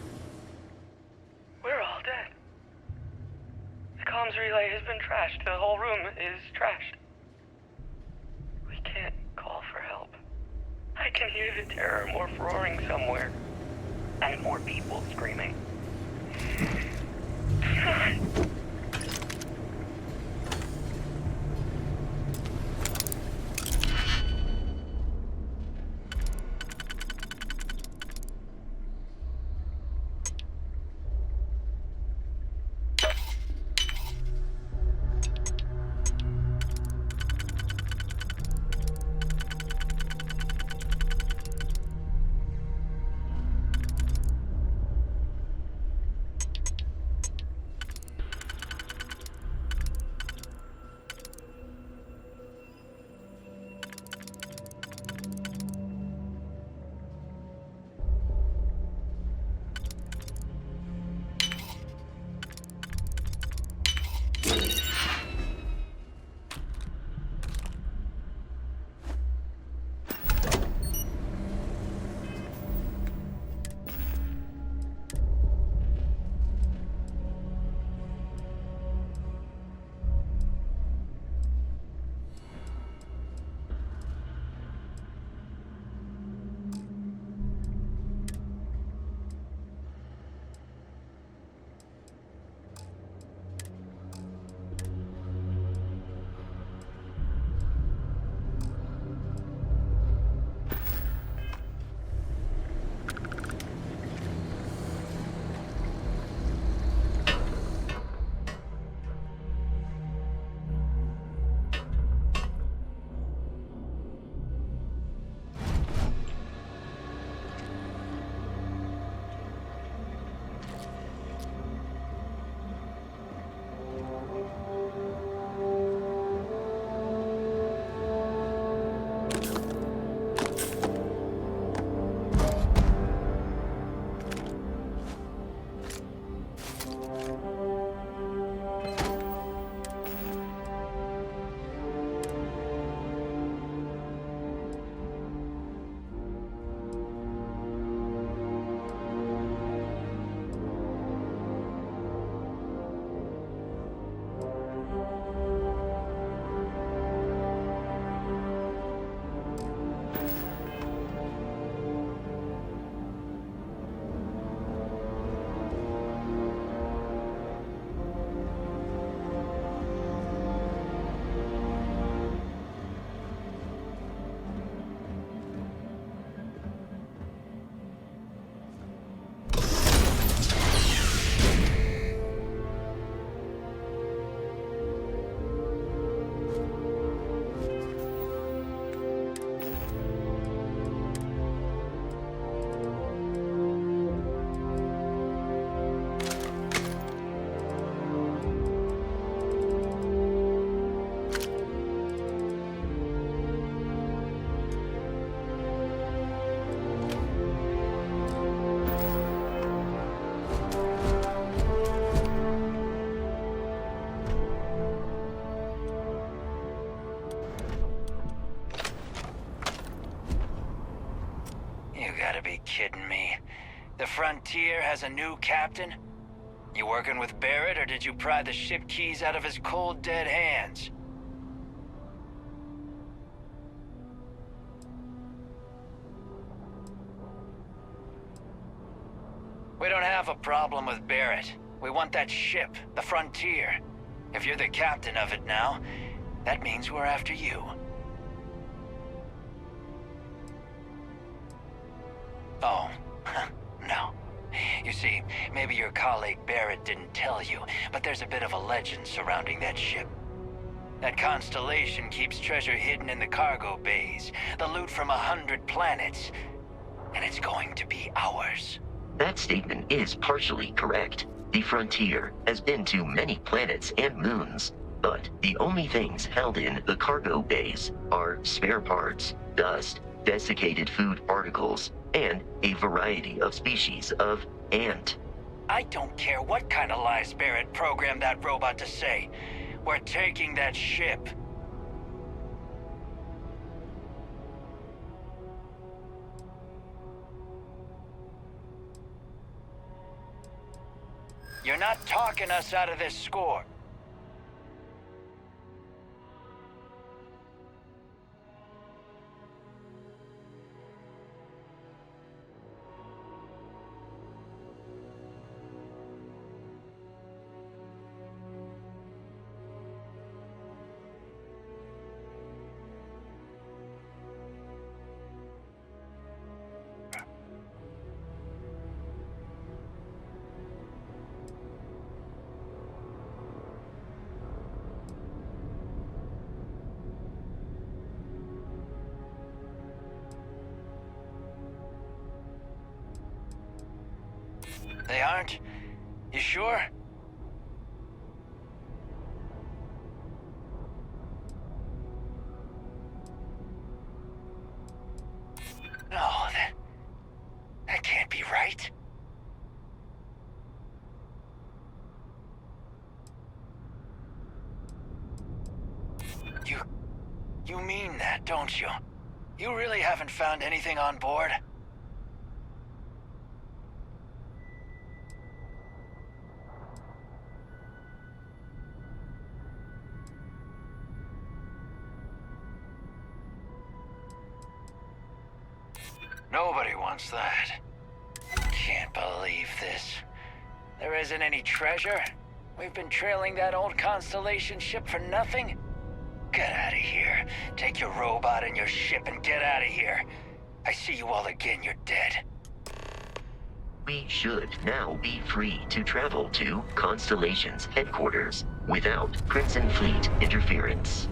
We're all dead. The comms relay has been trashed. The whole room is trashed. We can't call for help. I can hear the Terramorph roaring somewhere. And more people screaming. kidding me? The Frontier has a new captain? You working with Barrett, or did you pry the ship keys out of his cold, dead hands? We don't have a problem with Barrett. We want that ship, the Frontier. If you're the captain of it now, that means we're after you. Oh, no. You see, maybe your colleague Barrett didn't tell you, but there's a bit of a legend surrounding that ship. That constellation keeps treasure hidden in the cargo bays, the loot from 100 planets, and it's going to be ours. That statement is partially correct. The Frontier has been to many planets and moons, but the only things held in the cargo bays are spare parts, dust, desiccated food particles, and a variety of species of ant. I don't care what kind of lies Barrett programmed that robot to say. We're taking that ship. You're not talking us out of this score. They aren't? You sure? No, that can't be right. You mean that, don't you? You really haven't found anything on board? Nobody wants that. Can't believe this. There isn't any treasure? We've been trailing that old Constellation ship for nothing? Get out of here. Take your robot and your ship and get out of here. I see you all again, you're dead. We should now be free to travel to Constellation's headquarters without Crimson Fleet interference.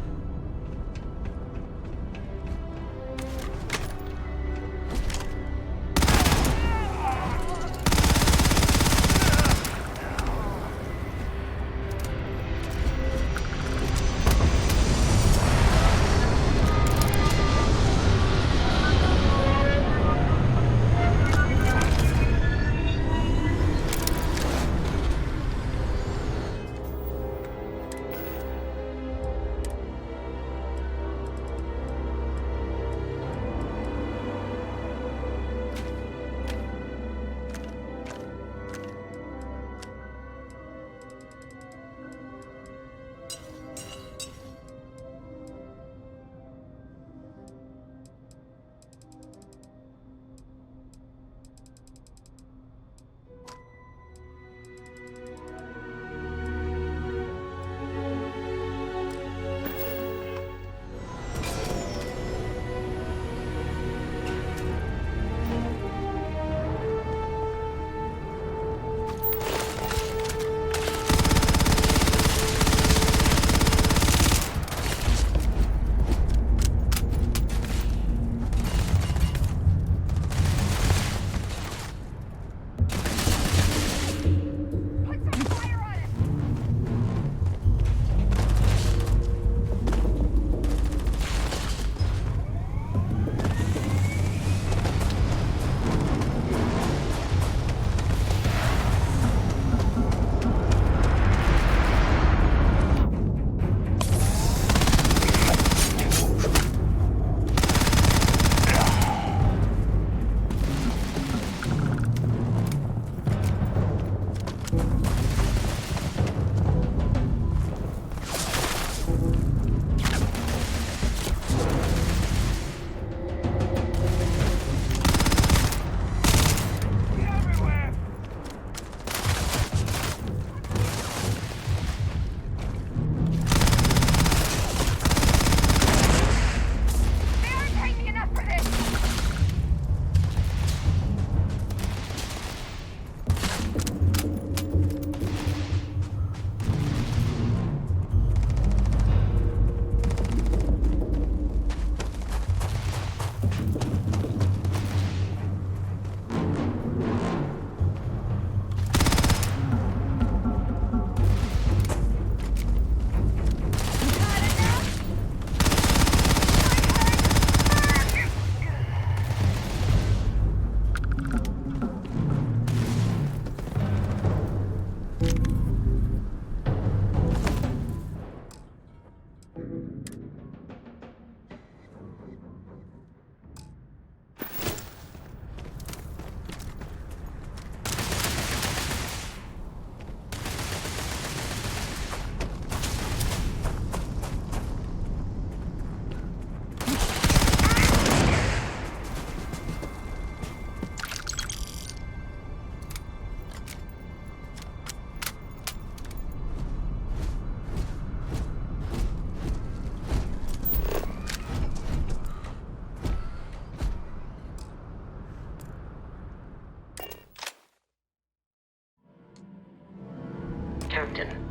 Captain.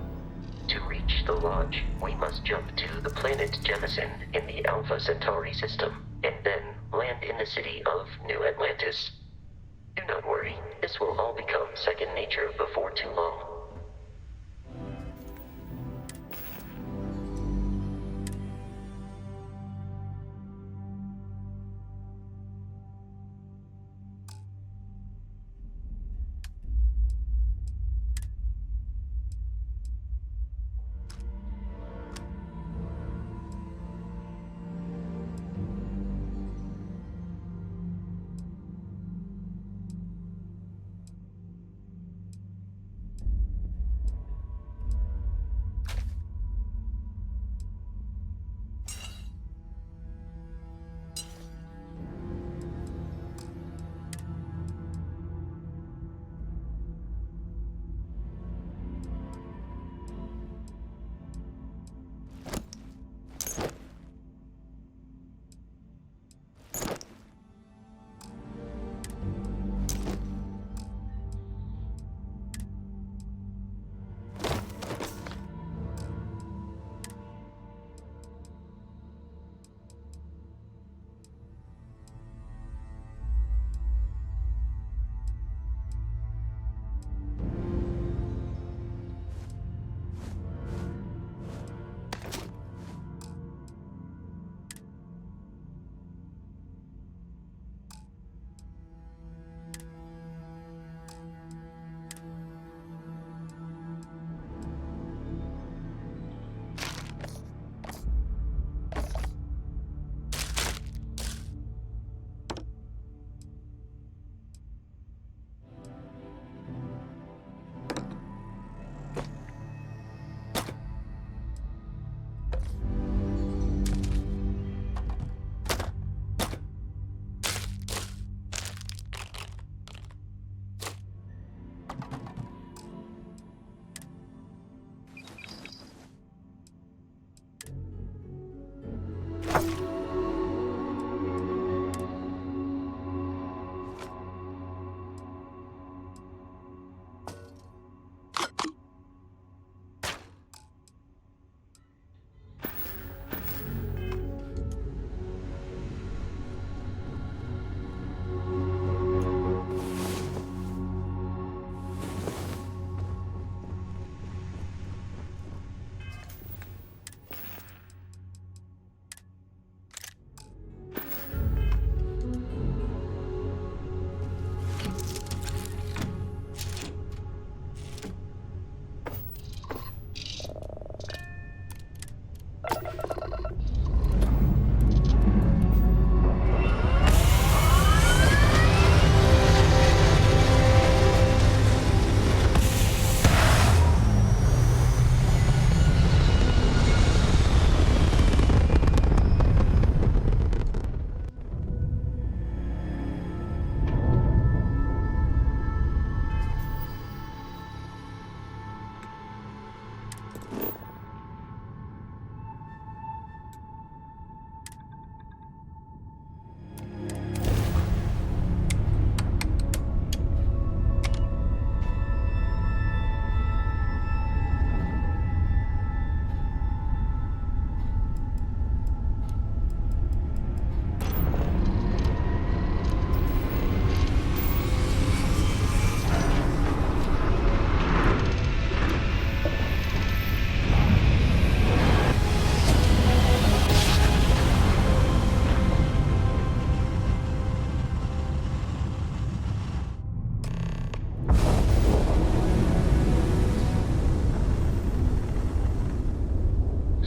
To reach the Lodge, we must jump to the planet Jemison in the Alpha Centauri system, and then land in the city of New Atlantis. Do not worry, this will all become second nature before too long.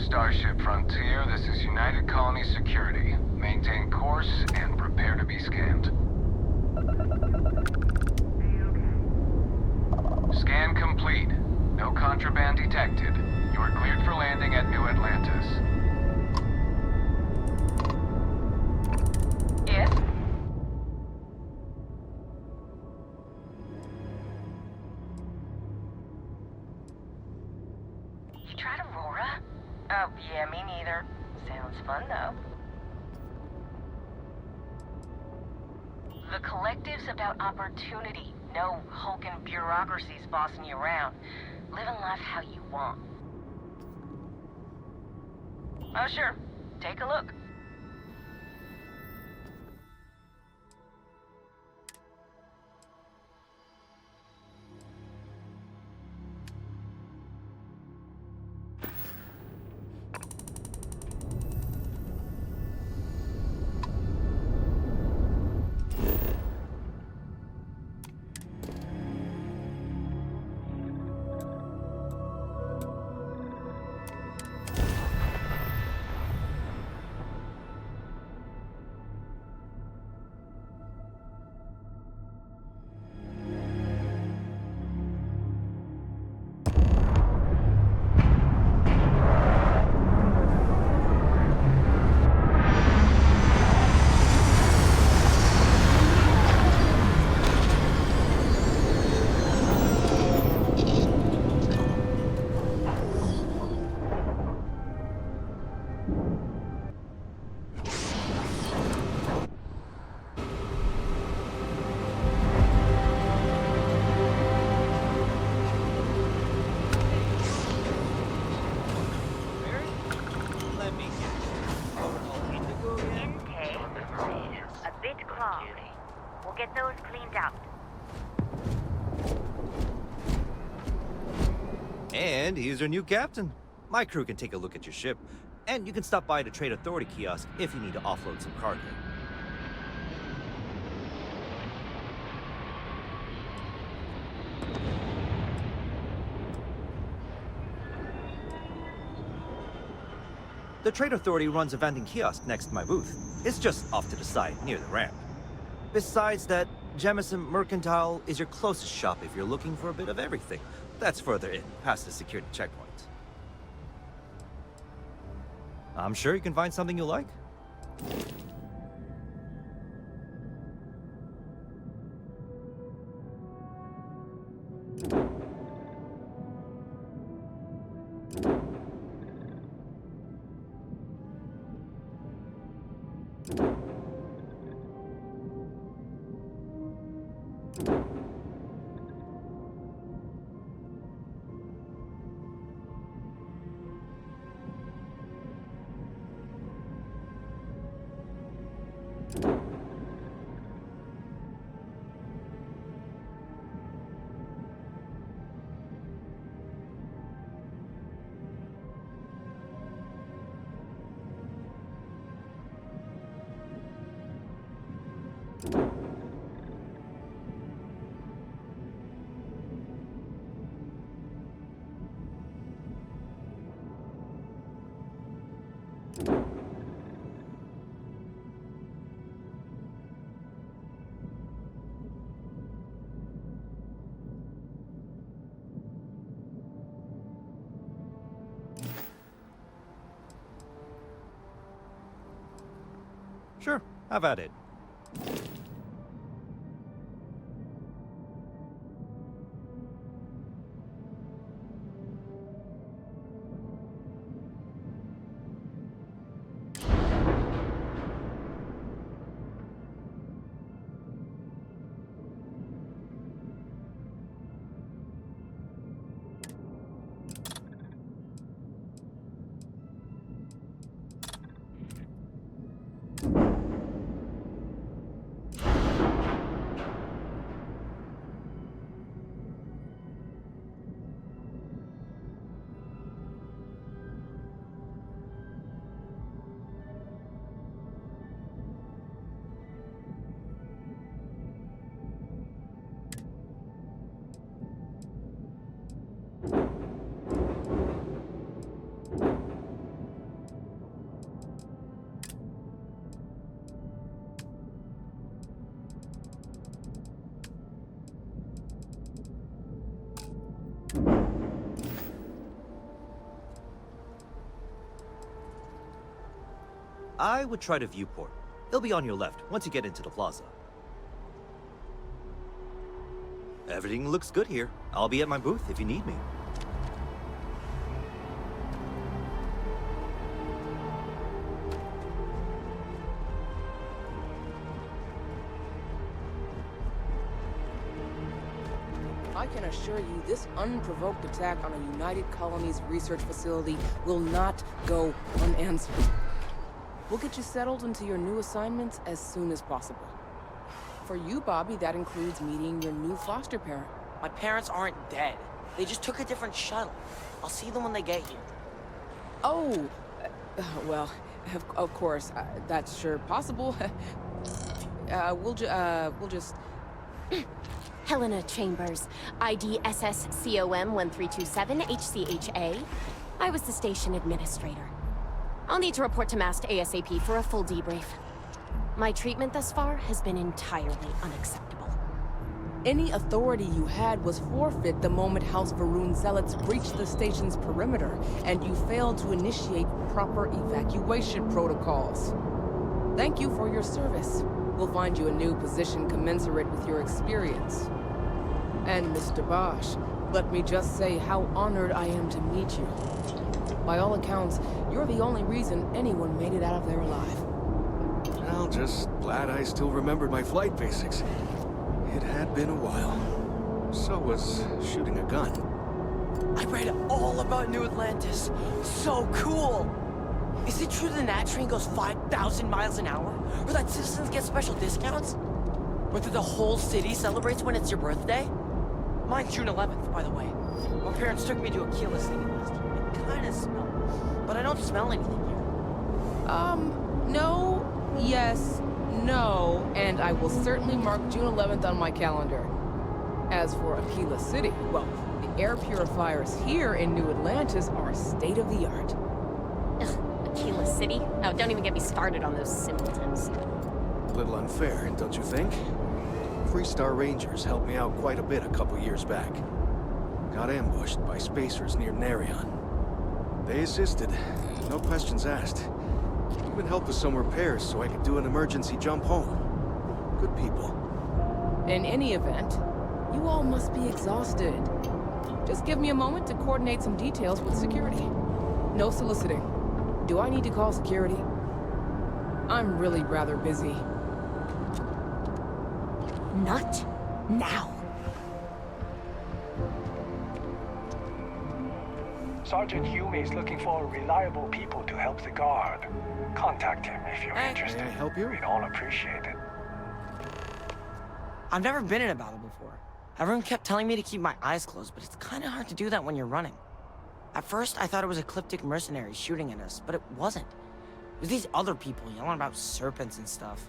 Starship Frontier, this is United Colony Security. Maintain course and prepare to be scanned. Scan complete. No contraband detected. You are cleared for landing at New Atlantis. Yes? You tried Aurora? Oh, yeah, me neither. Sounds fun, though. The collective's about opportunity. No hulking bureaucracies bossing you around. living life how you want. Oh, sure. Take a look. Get those cleaned out. And he's our new captain. My crew can take a look at your ship, and you can stop by the Trade Authority kiosk if you need to offload some cargo. The Trade Authority runs a vending kiosk next to my booth. It's just off to the side, near the ramp. Besides that, Jemison Mercantile is your closest shop if you're looking for a bit of everything. That's further in, past the security checkpoint. I'm sure you can find something you like. Sure, have at it. I would try the viewport. It'll be on your left once you get into the plaza. Everything looks good here. I'll be at my booth if you need me. I can assure you this unprovoked attack on a United Colonies research facility will not go unanswered. We'll get you settled into your new assignments as soon as possible. For you, Bobby, that includes meeting your new foster parent. My parents aren't dead. They just took a different shuttle. I'll see them when they get here. Oh, well, of course, that's sure possible. We'll just... Helena Chambers, ID SSCOM 1327 HCHA. I was the station administrator. I'll need to report to Mast ASAP for a full debrief. My treatment thus far has been entirely unacceptable. Any authority you had was forfeit the moment House Varun zealots breached the station's perimeter, and you failed to initiate proper evacuation protocols. Thank you for your service. We'll find you a new position commensurate with your experience. And Mr. Bosch, let me just say how honored I am to meet you. By all accounts, you're the only reason anyone made it out of there alive. Well, just glad I still remembered my flight basics. It had been a while. So was shooting a gun. I read all about New Atlantis. So cool! Is it true the Nat train goes 5,000 miles an hour? Or that citizens get special discounts? Or that the whole city celebrates when it's your birthday? Mine's June 11th, by the way. My parents took me to Aquila City last year. It kinda smelled, but I don't smell anything here. No, yes, no, and I will certainly mark June 11th on my calendar. As for Aquila City, well, the air purifiers here in New Atlantis are state-of-the-art. Aquila City? Oh, don't even get me started on those simpletons. A little unfair, don't you think? Freestar Rangers helped me out quite a bit a couple years back. Got ambushed by spacers near Narion. They assisted, no questions asked. Even helped with some repairs so I could do an emergency jump home. Good people. In any event, you all must be exhausted. Just give me a moment to coordinate some details with security. No soliciting. Do I need to call security? I'm really rather busy. Not now. Sergeant Hume is looking for reliable people to help the guard. Contact him if you're interested. May I help you? We'd all appreciate it. I've never been in a battle before. Everyone kept telling me to keep my eyes closed, but it's kind of hard to do that when you're running. At first, I thought it was ecliptic mercenaries shooting at us, but it wasn't. It was these other people yelling about serpents and stuff.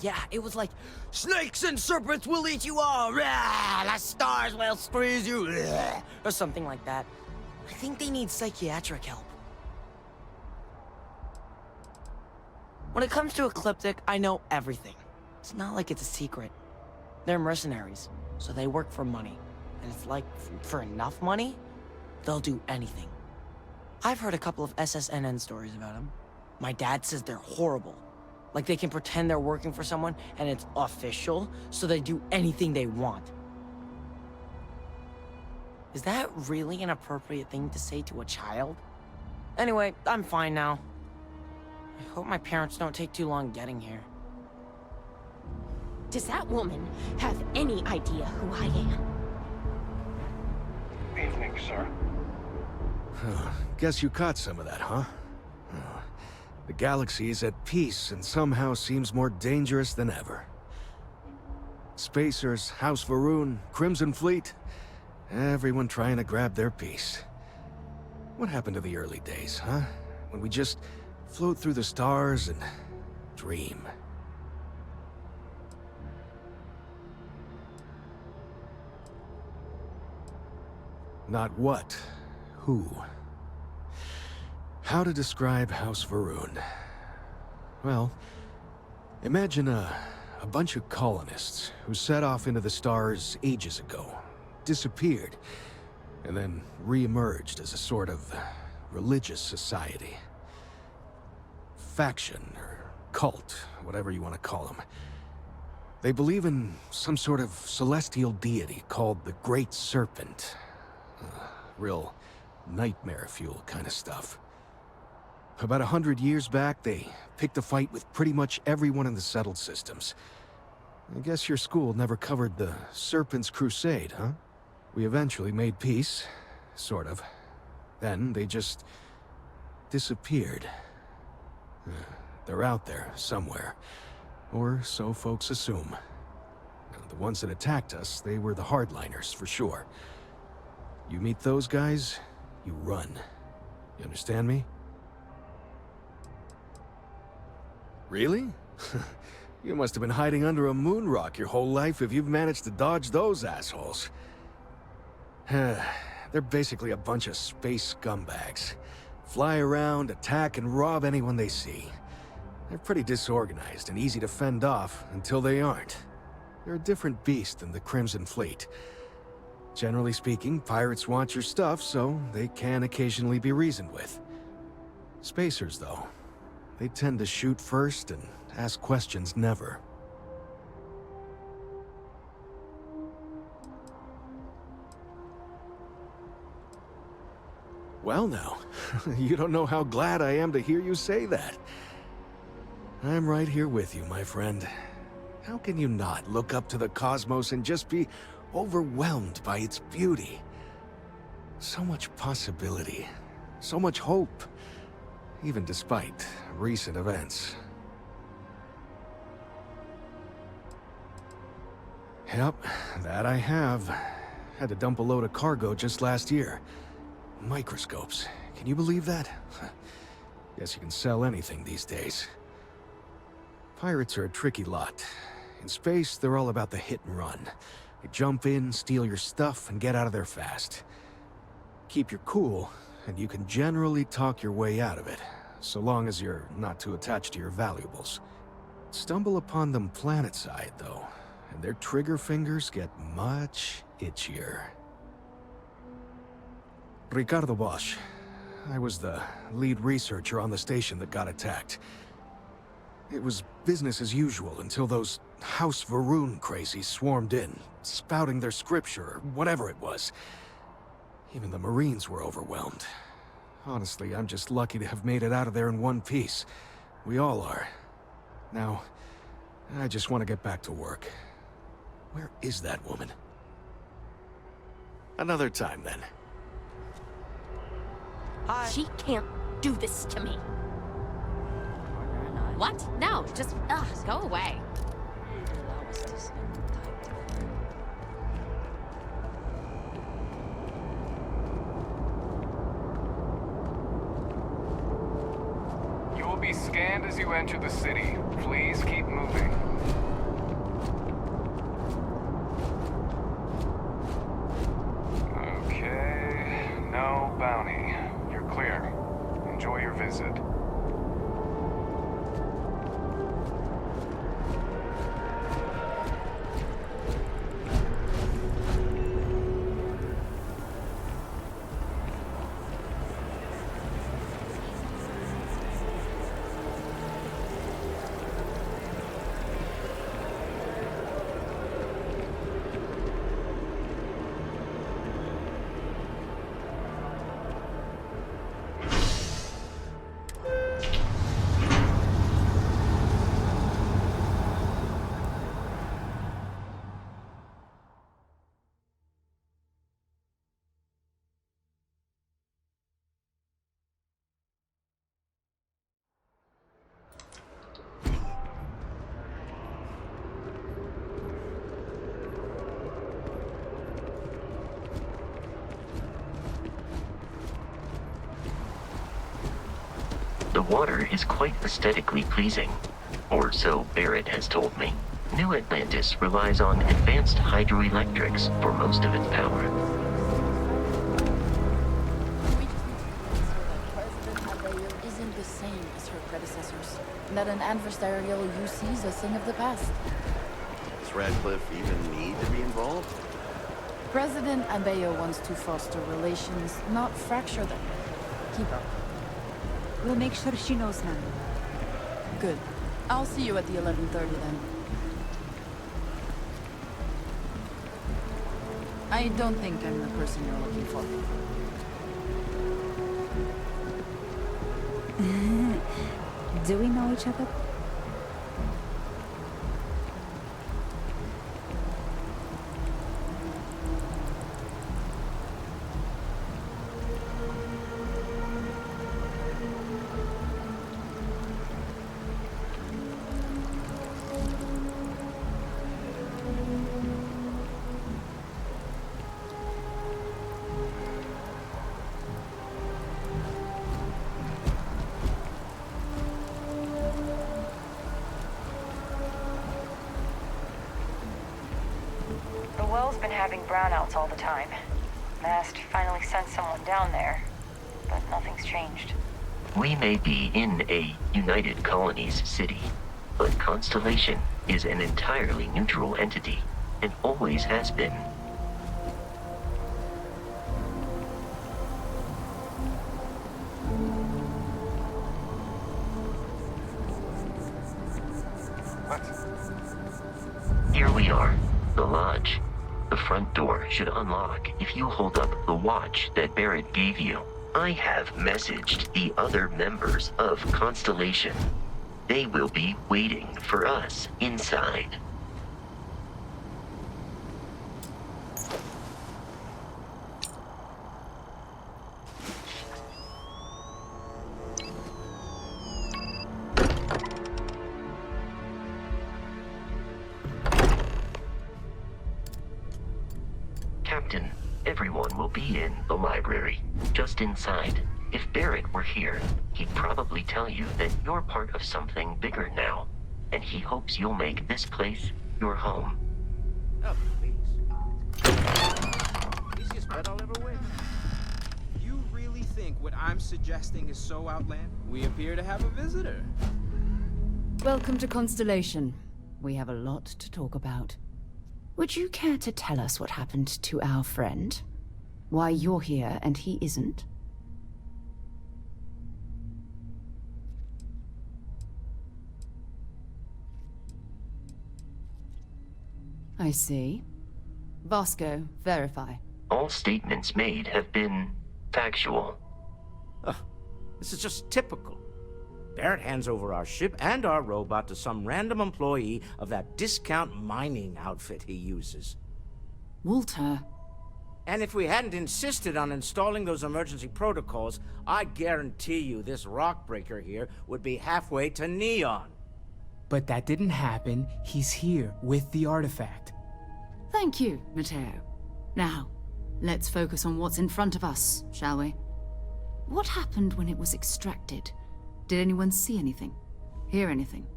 Yeah, it was like, snakes and serpents will eat you all, rah, the stars will squeeze you, rah, or something like that. I think they need psychiatric help. When it comes to Ecliptic, I know everything. It's not like it's a secret. They're mercenaries, so they work for money. And it's like, for enough money, they'll do anything. I've heard a couple of SSNN stories about them. My dad says they're horrible. Like they can pretend they're working for someone and it's official, so they do anything they want. Is that really an appropriate thing to say to a child? Anyway, I'm fine now. I hope my parents don't take too long getting here. Does that woman have any idea who I am? Evening, sir. Guess you caught some of that, huh? The galaxy is at peace and somehow seems more dangerous than ever. Spacers, House Varun, Crimson Fleet, everyone trying to grab their piece. What happened to the early days, huh? When we just float through the stars and dream. Not what, who. How to describe House Varun? Well, imagine a bunch of colonists who set off into the stars ages ago, disappeared, and then re-emerged as a sort of religious society. Faction, or cult, whatever you want to call them. They believe in some sort of celestial deity called the Great Serpent. Real nightmare fuel kind of stuff. About 100 years back, they picked a fight with pretty much everyone in the settled systems. I guess your school never covered the Serpent's Crusade, huh? We eventually made peace, sort of. Then they just disappeared. They're out there, somewhere. Or so folks assume. Now, the ones that attacked us, they were the hardliners, for sure. You meet those guys, you run. You understand me? Really? You must have been hiding under a moon rock your whole life if you've managed to dodge those assholes. They're basically a bunch of space scumbags. Fly around, attack, and rob anyone they see. They're pretty disorganized and easy to fend off until they aren't. They're a different beast than the Crimson Fleet. Generally speaking, pirates want your stuff, so they can occasionally be reasoned with. Spacers, though, they tend to shoot first and ask questions never. Well now, you don't know how glad I am to hear you say that. I'm right here with you, my friend. How can you not look up to the cosmos and just be overwhelmed by its beauty? So much possibility, so much hope, even despite recent events. Yep, that I have. Had to dump a load of cargo just last year. Microscopes. Can you believe that? Guess you can sell anything these days. Pirates are a tricky lot. In space, they're all about the hit and run. They jump in, steal your stuff, and get out of there fast. Keep your cool, and you can generally talk your way out of it, so long as you're not too attached to your valuables. Stumble upon them planetside, though, and their trigger fingers get much itchier. Ricardo Bosch. I was the lead researcher on the station that got attacked. It was business as usual until those House Varun crazies swarmed in, spouting their scripture or whatever it was. Even the Marines were overwhelmed. Honestly, I'm just lucky to have made it out of there in one piece. We all are. Now, I just want to get back to work. Where is that woman? Another time, then. Hi. She can't do this to me. What? No, just, go away. You will be scanned as you enter the city. Please keep moving. Okay, no bounty. You're clear. Enjoy your visit. The water is quite aesthetically pleasing, or so Barrett has told me. New Atlantis relies on advanced hydroelectrics for most of its power. Isn't the same as her predecessors. That an adversarial UC is a thing of the past. Does Radcliffe even need to be involved? President Abeyo wants to foster relations, not fracture them. Keep up. We'll make sure she knows, ma'am. Good. I'll see you at the 11:30 then. I don't think I'm the person you're looking for. Do we know each other? The well's been having brownouts all the time. Mast finally sent someone down there, but nothing's changed. We may be in a United Colonies city, but Constellation is an entirely neutral entity, and always has been. Here we are, the lodge. The front door should unlock if you hold up the watch that Barrett gave you. I have messaged the other members of Constellation. They will be waiting for us inside. Captain, everyone will be in the library, just inside. If Barrett were here, he'd probably tell you that you're part of something bigger now, and he hopes you'll make this place your home. Oh, please. Easiest bet I'll ever win. You really think what I'm suggesting is so outlandish? We appear to have a visitor. Welcome to Constellation. We have a lot to talk about. Would you care to tell us what happened to our friend? Why you're here and he isn't? I see. Vasco, verify. All statements made have been factual. This is just typical. Barrett hands over our ship and our robot to some random employee of that discount mining outfit he uses. Walter. And if we hadn't insisted on installing those emergency protocols, I guarantee you this rock breaker here would be halfway to Neon. But that didn't happen. He's here with the artifact. Thank you, Matteo. Now, let's focus on what's in front of us, shall we? What happened when it was extracted? Did anyone see anything? Hear anything?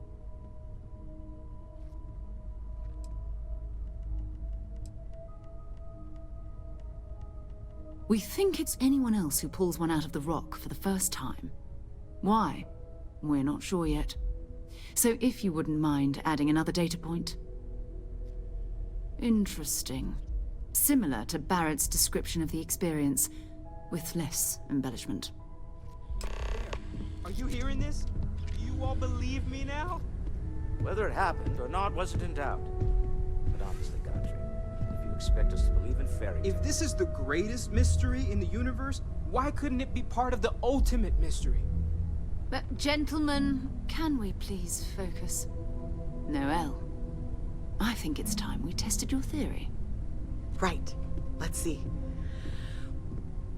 We think it's anyone else who pulls one out of the rock for the first time. Why? We're not sure yet. So if you wouldn't mind adding another data point. Interesting. Similar to Barrett's description of the experience, with less embellishment. Are you hearing this? Do you all believe me now? Whether it happened or not wasn't in doubt. But honestly, Godfrey, if you expect us to believe in fairy tales... If this is the greatest mystery in the universe, why couldn't it be part of the ultimate mystery? But gentlemen, can we please focus? Noel, I think it's time we tested your theory. Right. Let's see.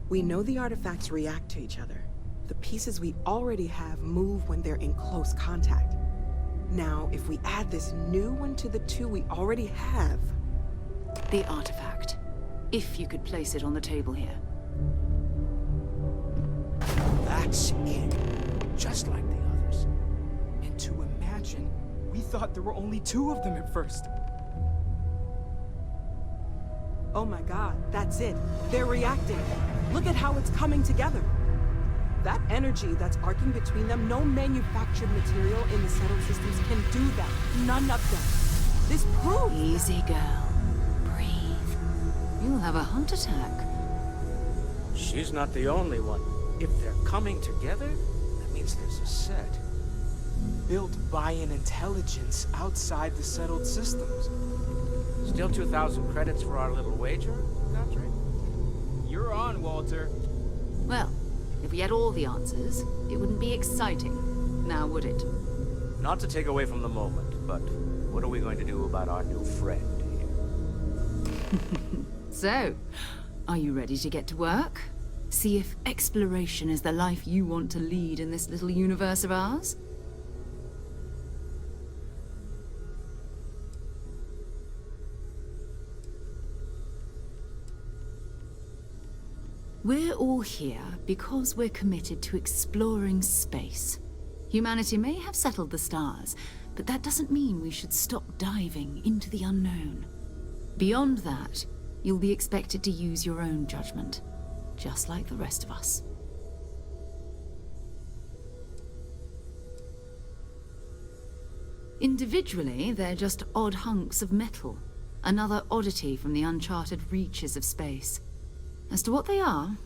We know the artifacts react to each other. The pieces we already have move when they're in close contact. Now, if we add this new one to the two we already have... The artifact. If you could place it on the table here. That's it. Just like the others. And to imagine, we thought there were only two of them at first. Oh my god, that's it. They're reacting. Look at how it's coming together. That energy that's arcing between them, no manufactured material in the settled systems can do that. None of them. This proves... Easy, girl. Breathe. You'll have a heart attack. She's not the only one. If they're coming together, that means there's a set. Built by an intelligence outside the settled systems. Still 2,000 credits for our little wager, Godfrey? You're on, Walter. Well, if we had all the answers, it wouldn't be exciting. now, would it? Not to take away from the moment, but what are we going to do about our new friend here? So, are you ready to get to work? See if exploration is the life you want to lead in this little universe of ours? We're all here because we're committed to exploring space. Humanity may have settled the stars, but that doesn't mean we should stop diving into the unknown. Beyond that, you'll be expected to use your own judgment, just like the rest of us. Individually, they're just odd hunks of metal, another oddity from the uncharted reaches of space. As to what they are,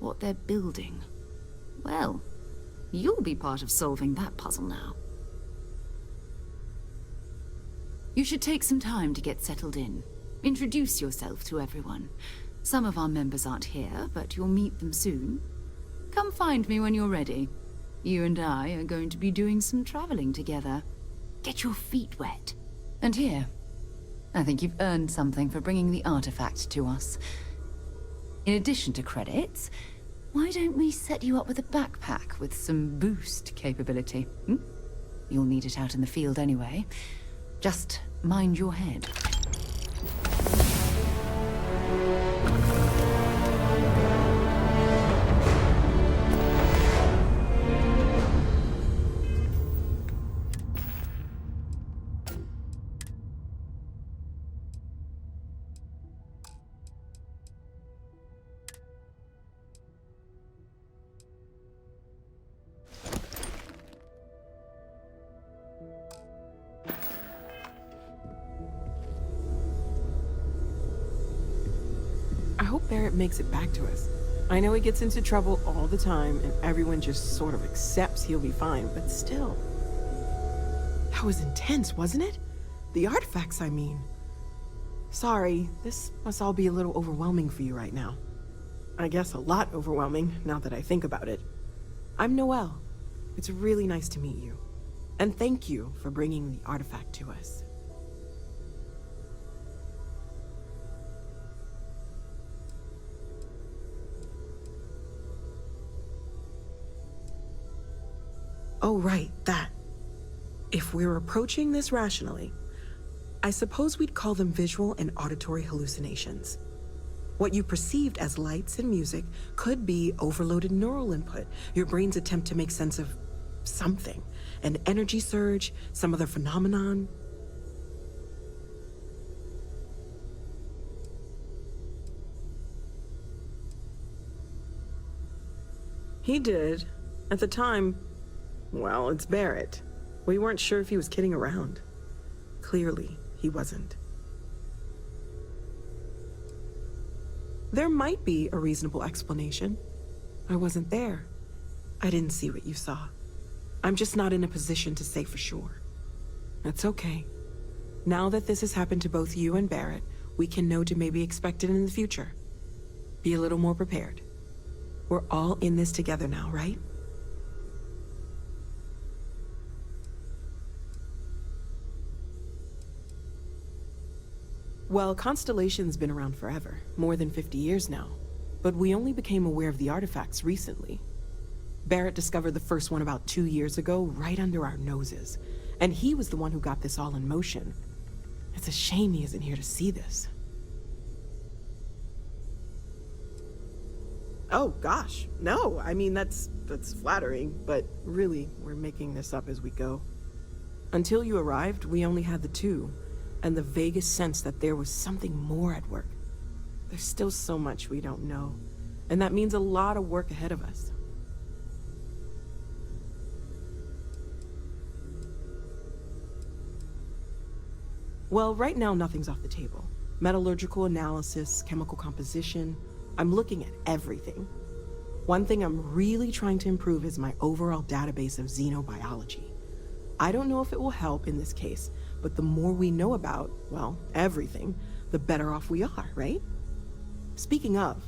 what they're building, well, you'll be part of solving that puzzle now. You should take some time to get settled in. Introduce yourself to everyone. Some of our members aren't here, but you'll meet them soon. Come find me when you're ready. You and I are going to be doing some traveling together. Get your feet wet. And here, I think you've earned something for bringing the artifact to us. In addition to credits, why don't we set you up with a backpack with some boost capability? You'll need it out in the field anyway. Just mind your head. I hope Barrett makes it back to us. I know he gets into trouble all the time, and everyone just sort of accepts he'll be fine, but still. That was intense, wasn't it? The artifacts, I mean. Sorry, this must all be a little overwhelming for you right now. I guess a lot overwhelming, now that I think about it. I'm Noelle. It's really nice to meet you. And thank you for bringing the artifact to us. Oh, right, that. If we're approaching this rationally, I suppose we'd call them visual and auditory hallucinations. What you perceived as lights and music could be overloaded neural input, your brain's attempt to make sense of something. An energy surge, some other phenomenon. He did. At the time, well, it's Barrett. We weren't sure if he was kidding around. Clearly, he wasn't. There might be a reasonable explanation. I wasn't there. I didn't see what you saw. I'm just not in a position to say for sure. That's okay. Now that this has happened to both you and Barrett, we can know to maybe expect it in the future. Be a little more prepared. We're all in this together now, right? Well, Constellation's been around forever, more than 50 years now. But we only became aware of the artifacts recently. Barrett discovered the first one about 2 years ago, right under our noses. And he was the one who got this all in motion. It's a shame he isn't here to see this. Oh, gosh, no. I mean, that's flattering, but really, we're making this up as we go. Until you arrived, we only had the two. And the vaguest sense that there was something more at work. There's still so much we don't know, and that means a lot of work ahead of us. Well, right now nothing's off the table. Metallurgical analysis, chemical composition, I'm looking at everything. One thing I'm really trying to improve is my overall database of xenobiology. I don't know if it will help in this case, but the more we know about, well, everything, the better off we are, right? Speaking of,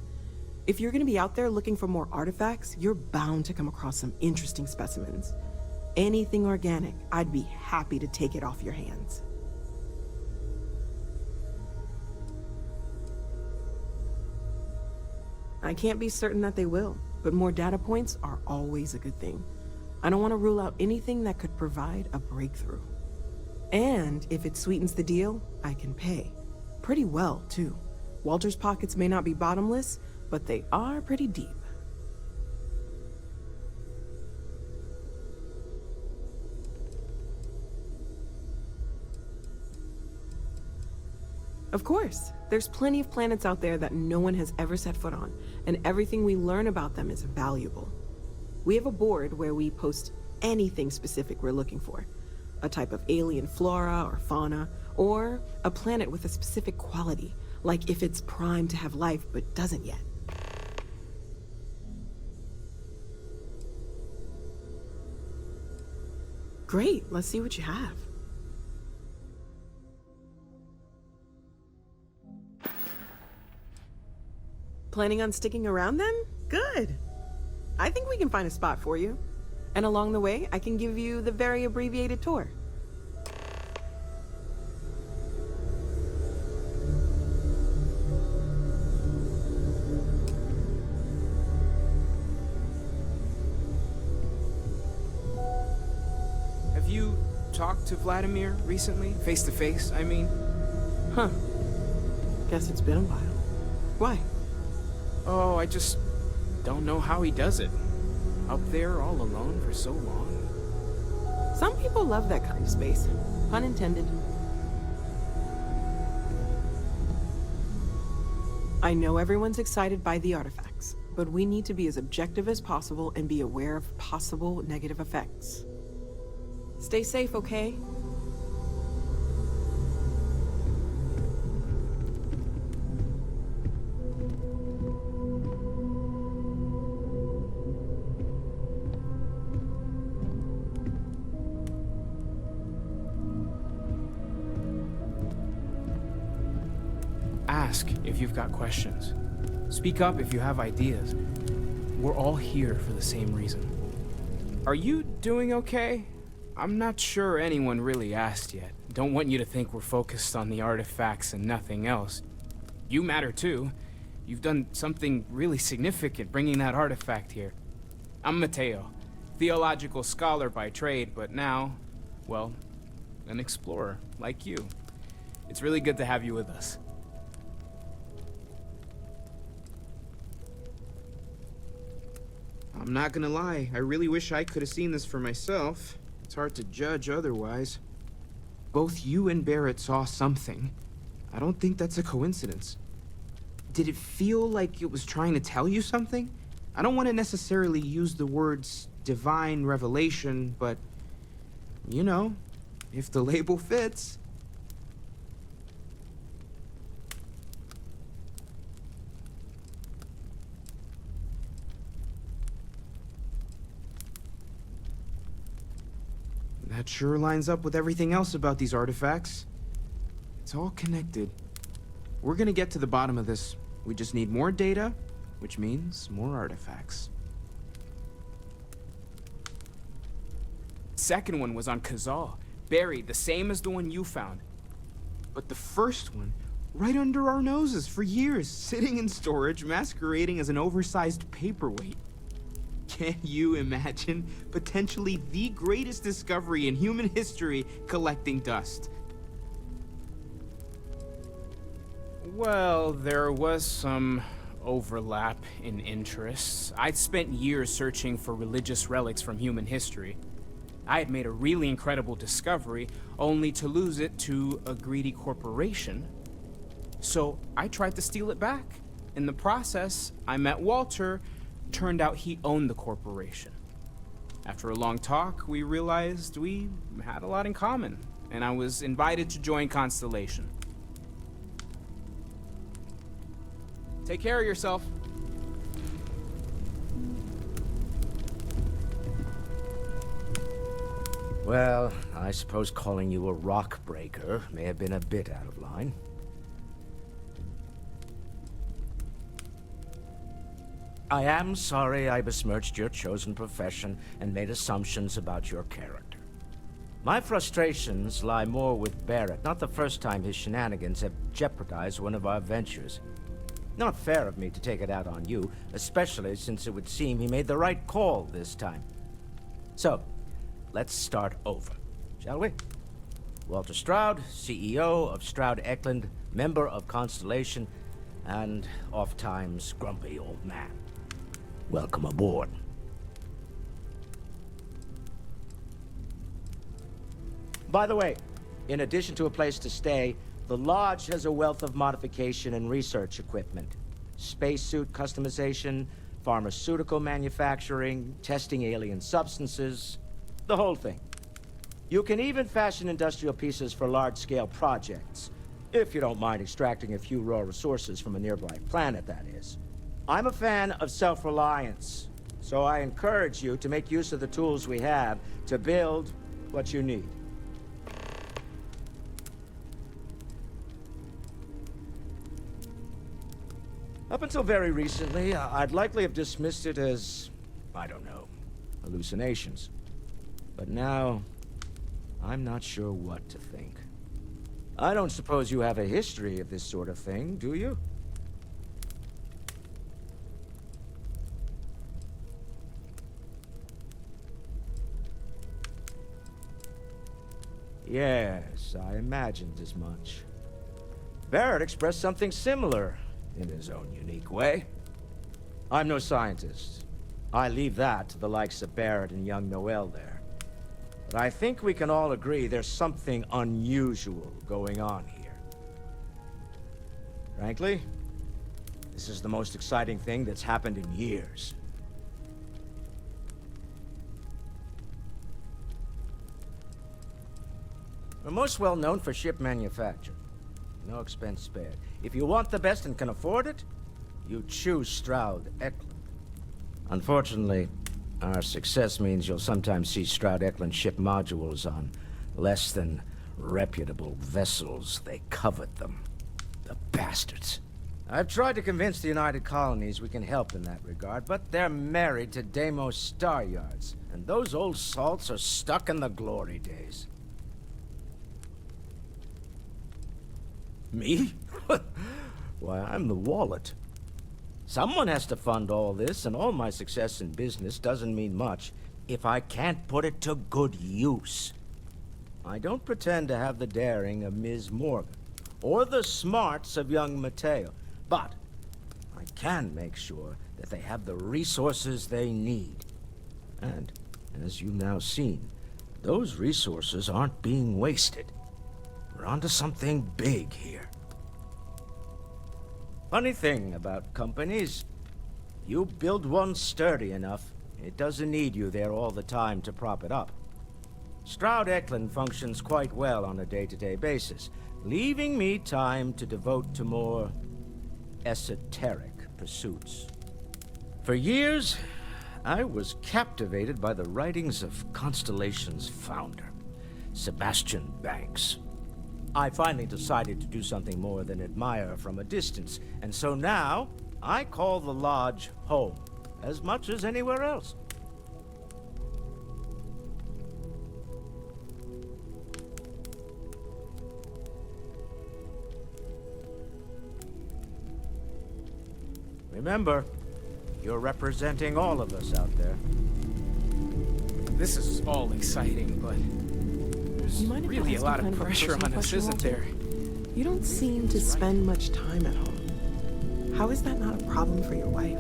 if you're gonna be out there looking for more artifacts, you're bound to come across some interesting specimens. anything organic, I'd be happy to take it off your hands. I can't be certain that they will, but more data points are always a good thing. I don't want to rule out anything that could provide a breakthrough. And if it sweetens the deal, I can pay. Pretty well, too. Walter's pockets may not be bottomless, but they are pretty deep. Of course, there's plenty of planets out there that no one has ever set foot on, and everything we learn about them is valuable. We have a board where we post anything specific we're looking for. A type of alien flora or fauna, or a planet with a specific quality, like if it's primed to have life but doesn't yet. Great, let's see what you have. Planning on sticking around then? Good. I think we can find a spot for you. And along the way, I can give you the very abbreviated tour. Have you talked to Vladimir recently? Face to face, I mean? Huh. Guess it's been a while. Why? Oh, I just don't know how he does it. Up there all alone for so long. Some people love that kind of space. Pun intended. I know everyone's excited by the artifacts, but we need to be as objective as possible and be aware of possible negative effects. Stay safe, okay? Ask if you've got questions. Speak up if you have ideas. We're all here for the same reason. Are you doing okay? I'm not sure anyone really asked yet. Don't want you to think we're focused on the artifacts and nothing else. You matter too. You've done something really significant bringing that artifact here. I'm Mateo, theological scholar by trade, but now, well, an explorer like you. It's really good to have you with us. I'm not gonna lie, I really wish I could have seen this for myself. It's hard to judge otherwise. Both you and Barrett saw something. I don't think that's a coincidence. Did it feel like it was trying to tell you something? I don't want to necessarily use the words divine revelation, but, you know, if the label fits. That sure lines up with everything else about these artifacts. It's all connected. We're gonna get to the bottom of this. We just need more data, which means more artifacts. Second one was on Kazal, buried, the same as the one you found. But the first one, right under our noses for years, sitting in storage, masquerading as an oversized paperweight. Can you imagine potentially the greatest discovery in human history collecting dust? Well, there was some overlap in interests. I'd spent years searching for religious relics from human history. I had made a really incredible discovery, only to lose it to a greedy corporation. So I tried to steal it back. In the process, I met Walter. Turned out he owned the corporation. After a long talk, we realized we had a lot in common, and I was invited to join Constellation. Take care of yourself. Well, I suppose calling you a rock breaker may have been a bit out of line. I am sorry I besmirched your chosen profession and made assumptions about your character. My frustrations lie more with Barrett, not the first time his shenanigans have jeopardized one of our ventures. Not fair of me to take it out on you, especially since it would seem he made the right call this time. So, let's start over, shall we? Walter Stroud, CEO of Stroud Eklund, member of Constellation, and oft-times grumpy old man. Welcome aboard. By the way, in addition to a place to stay, the Lodge has a wealth of modification and research equipment. Spacesuit customization, pharmaceutical manufacturing, testing alien substances, the whole thing. You can even fashion industrial pieces for large-scale projects, if you don't mind extracting a few raw resources from a nearby planet, that is. I'm a fan of self-reliance, so I encourage you to make use of the tools we have to build what you need. Up until very recently, I'd likely have dismissed it as, I don't know, hallucinations. But now, I'm not sure what to think. I don't suppose you have a history of this sort of thing, do you? Yes, I imagined as much. Barrett expressed something similar, in his own unique way. I'm no scientist. I leave that to the likes of Barrett and young Noel there. But I think we can all agree there's something unusual going on here. Frankly, this is the most exciting thing that's happened in years. We're most well known for ship manufacture. No expense spared. If you want the best and can afford it, you choose Stroud Eklund. Unfortunately, our success means you'll sometimes see Stroud Eklund ship modules on less than reputable vessels. They covet them. The bastards. I've tried to convince the United Colonies we can help in that regard, but they're married to Deimos Star Yards, and those old salts are stuck in the glory days. Me? Why, I'm the wallet. Someone has to fund all this, and all my success in business doesn't mean much if I can't put it to good use. I don't pretend to have the daring of Ms. Morgan, or the smarts of young Mateo, but I can make sure that they have the resources they need. And, as you've now seen, those resources aren't being wasted. We're onto something big here. Funny thing about companies, you build one sturdy enough, it doesn't need you there all the time to prop it up. Stroud Eklund functions quite well on a day-to-day basis, leaving me time to devote to more esoteric pursuits. For years, I was captivated by the writings of Constellation's founder, Sebastian Banks. I finally decided to do something more than admire from a distance, and so now, I call the Lodge home, as much as anywhere else. Remember, you're representing all of us out there. This is all exciting, but there's really a lot of pressure on us, isn't there? You don't seem to spend much time at home. How is that not a problem for your wife?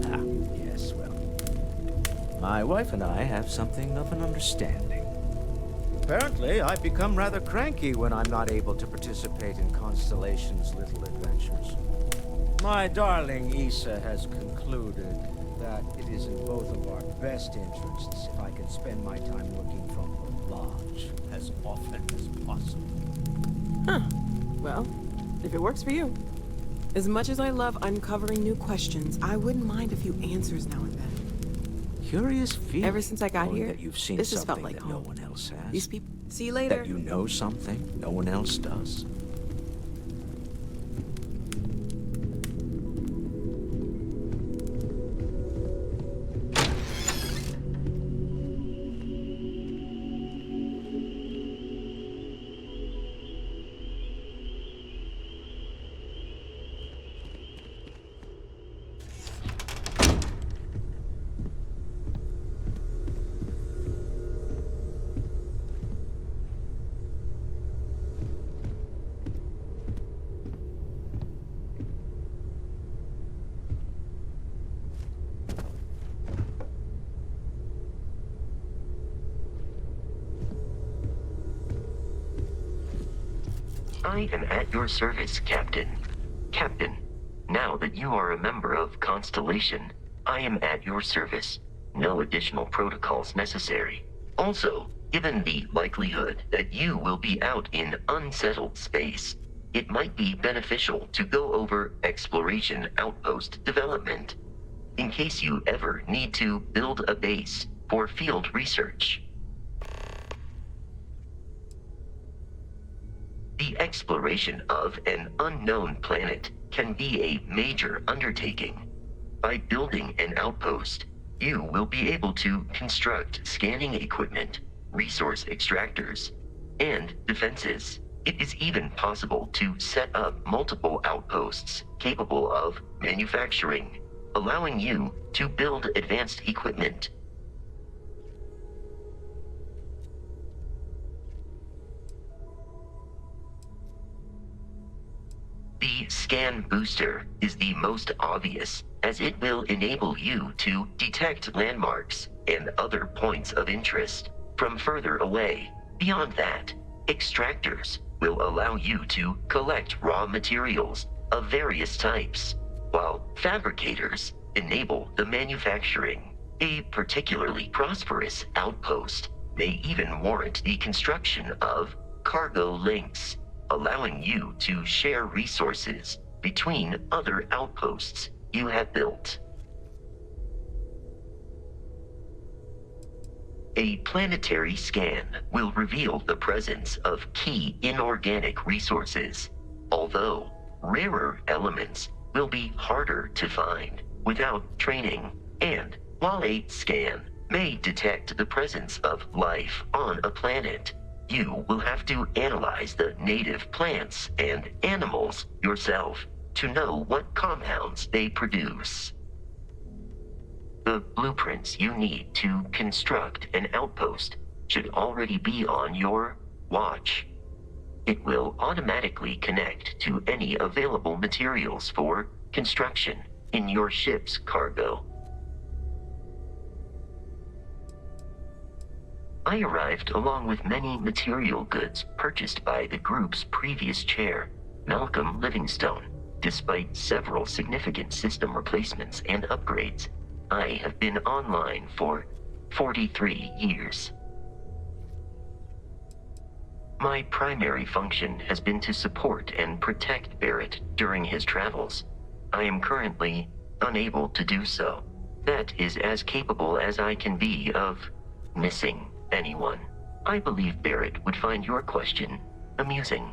Ah, yes, well. My wife and I have something of an understanding. Apparently, I've become rather cranky when I'm not able to participate in Constellation's little adventures. My darling Issa has concluded that it is in both of our best interests if I can spend my time working from the Lodge as often as possible. Huh. Well, if it works for you. As much as I love uncovering new questions, I wouldn't mind a few answers now and then. Curious feeling. Ever since I got here, that you've seen this has felt something like that no home. one else has. These people. See you later. That you know something no one else does. I am at your service, Captain. Captain, now that you are a member of Constellation, I am at your service. No additional protocols necessary. Also, given the likelihood that you will be out in unsettled space, it might be beneficial to go over exploration outpost development, in case you ever need to build a base for field research. The exploration of an unknown planet can be a major undertaking. By building an outpost, you will be able to construct scanning equipment, resource extractors, and defenses. It is even possible to set up multiple outposts capable of manufacturing, allowing you to build advanced equipment. The scan booster is the most obvious, as it will enable you to detect landmarks and other points of interest from further away. Beyond that, extractors will allow you to collect raw materials of various types, while fabricators enable the manufacturing. A particularly prosperous outpost may even warrant the construction of cargo links, allowing you to share resources between other outposts you have built. A planetary scan will reveal the presence of key inorganic resources, although rarer elements will be harder to find without training. And while a scan may detect the presence of life on a planet, you will have to analyze the native plants and animals yourself to know what compounds they produce. The blueprints you need to construct an outpost should already be on your watch. It will automatically connect to any available materials for construction in your ship's cargo. I arrived along with many material goods purchased by the group's previous chair, Malcolm Livingstone. Despite several significant system replacements and upgrades, I have been online for 43 years. My primary function has been to support and protect Barrett during his travels. I am currently unable to do so. That is as capable as I can be of missing anyone. I believe Barrett would find your question amusing.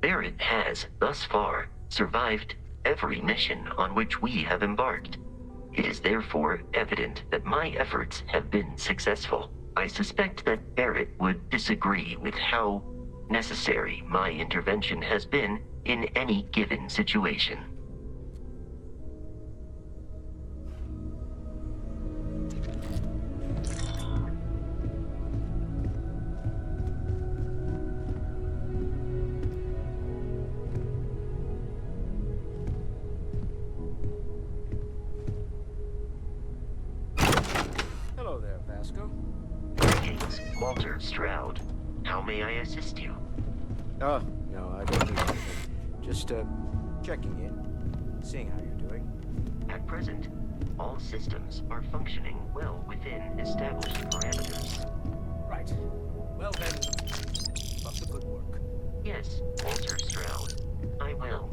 Barrett has, thus far, survived every mission on which we have embarked. It is therefore evident that my efforts have been successful. I suspect that Barrett would disagree with how necessary my intervention has been in any given situation. Hello there, Vasco. Greetings, Walter Stroud. How may I assist you? Oh, no, I don't need anything. Just, checking in, seeing how you're doing. At present, all systems are functioning well within established parameters. Right. Well then, keep up the good work. Yes, Walter Stroud. I will.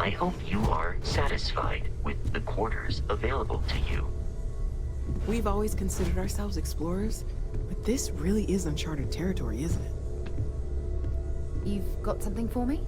I hope you are satisfied with the quarters available to you. We've always considered ourselves explorers, but this really is uncharted territory, isn't it? You've got something for me?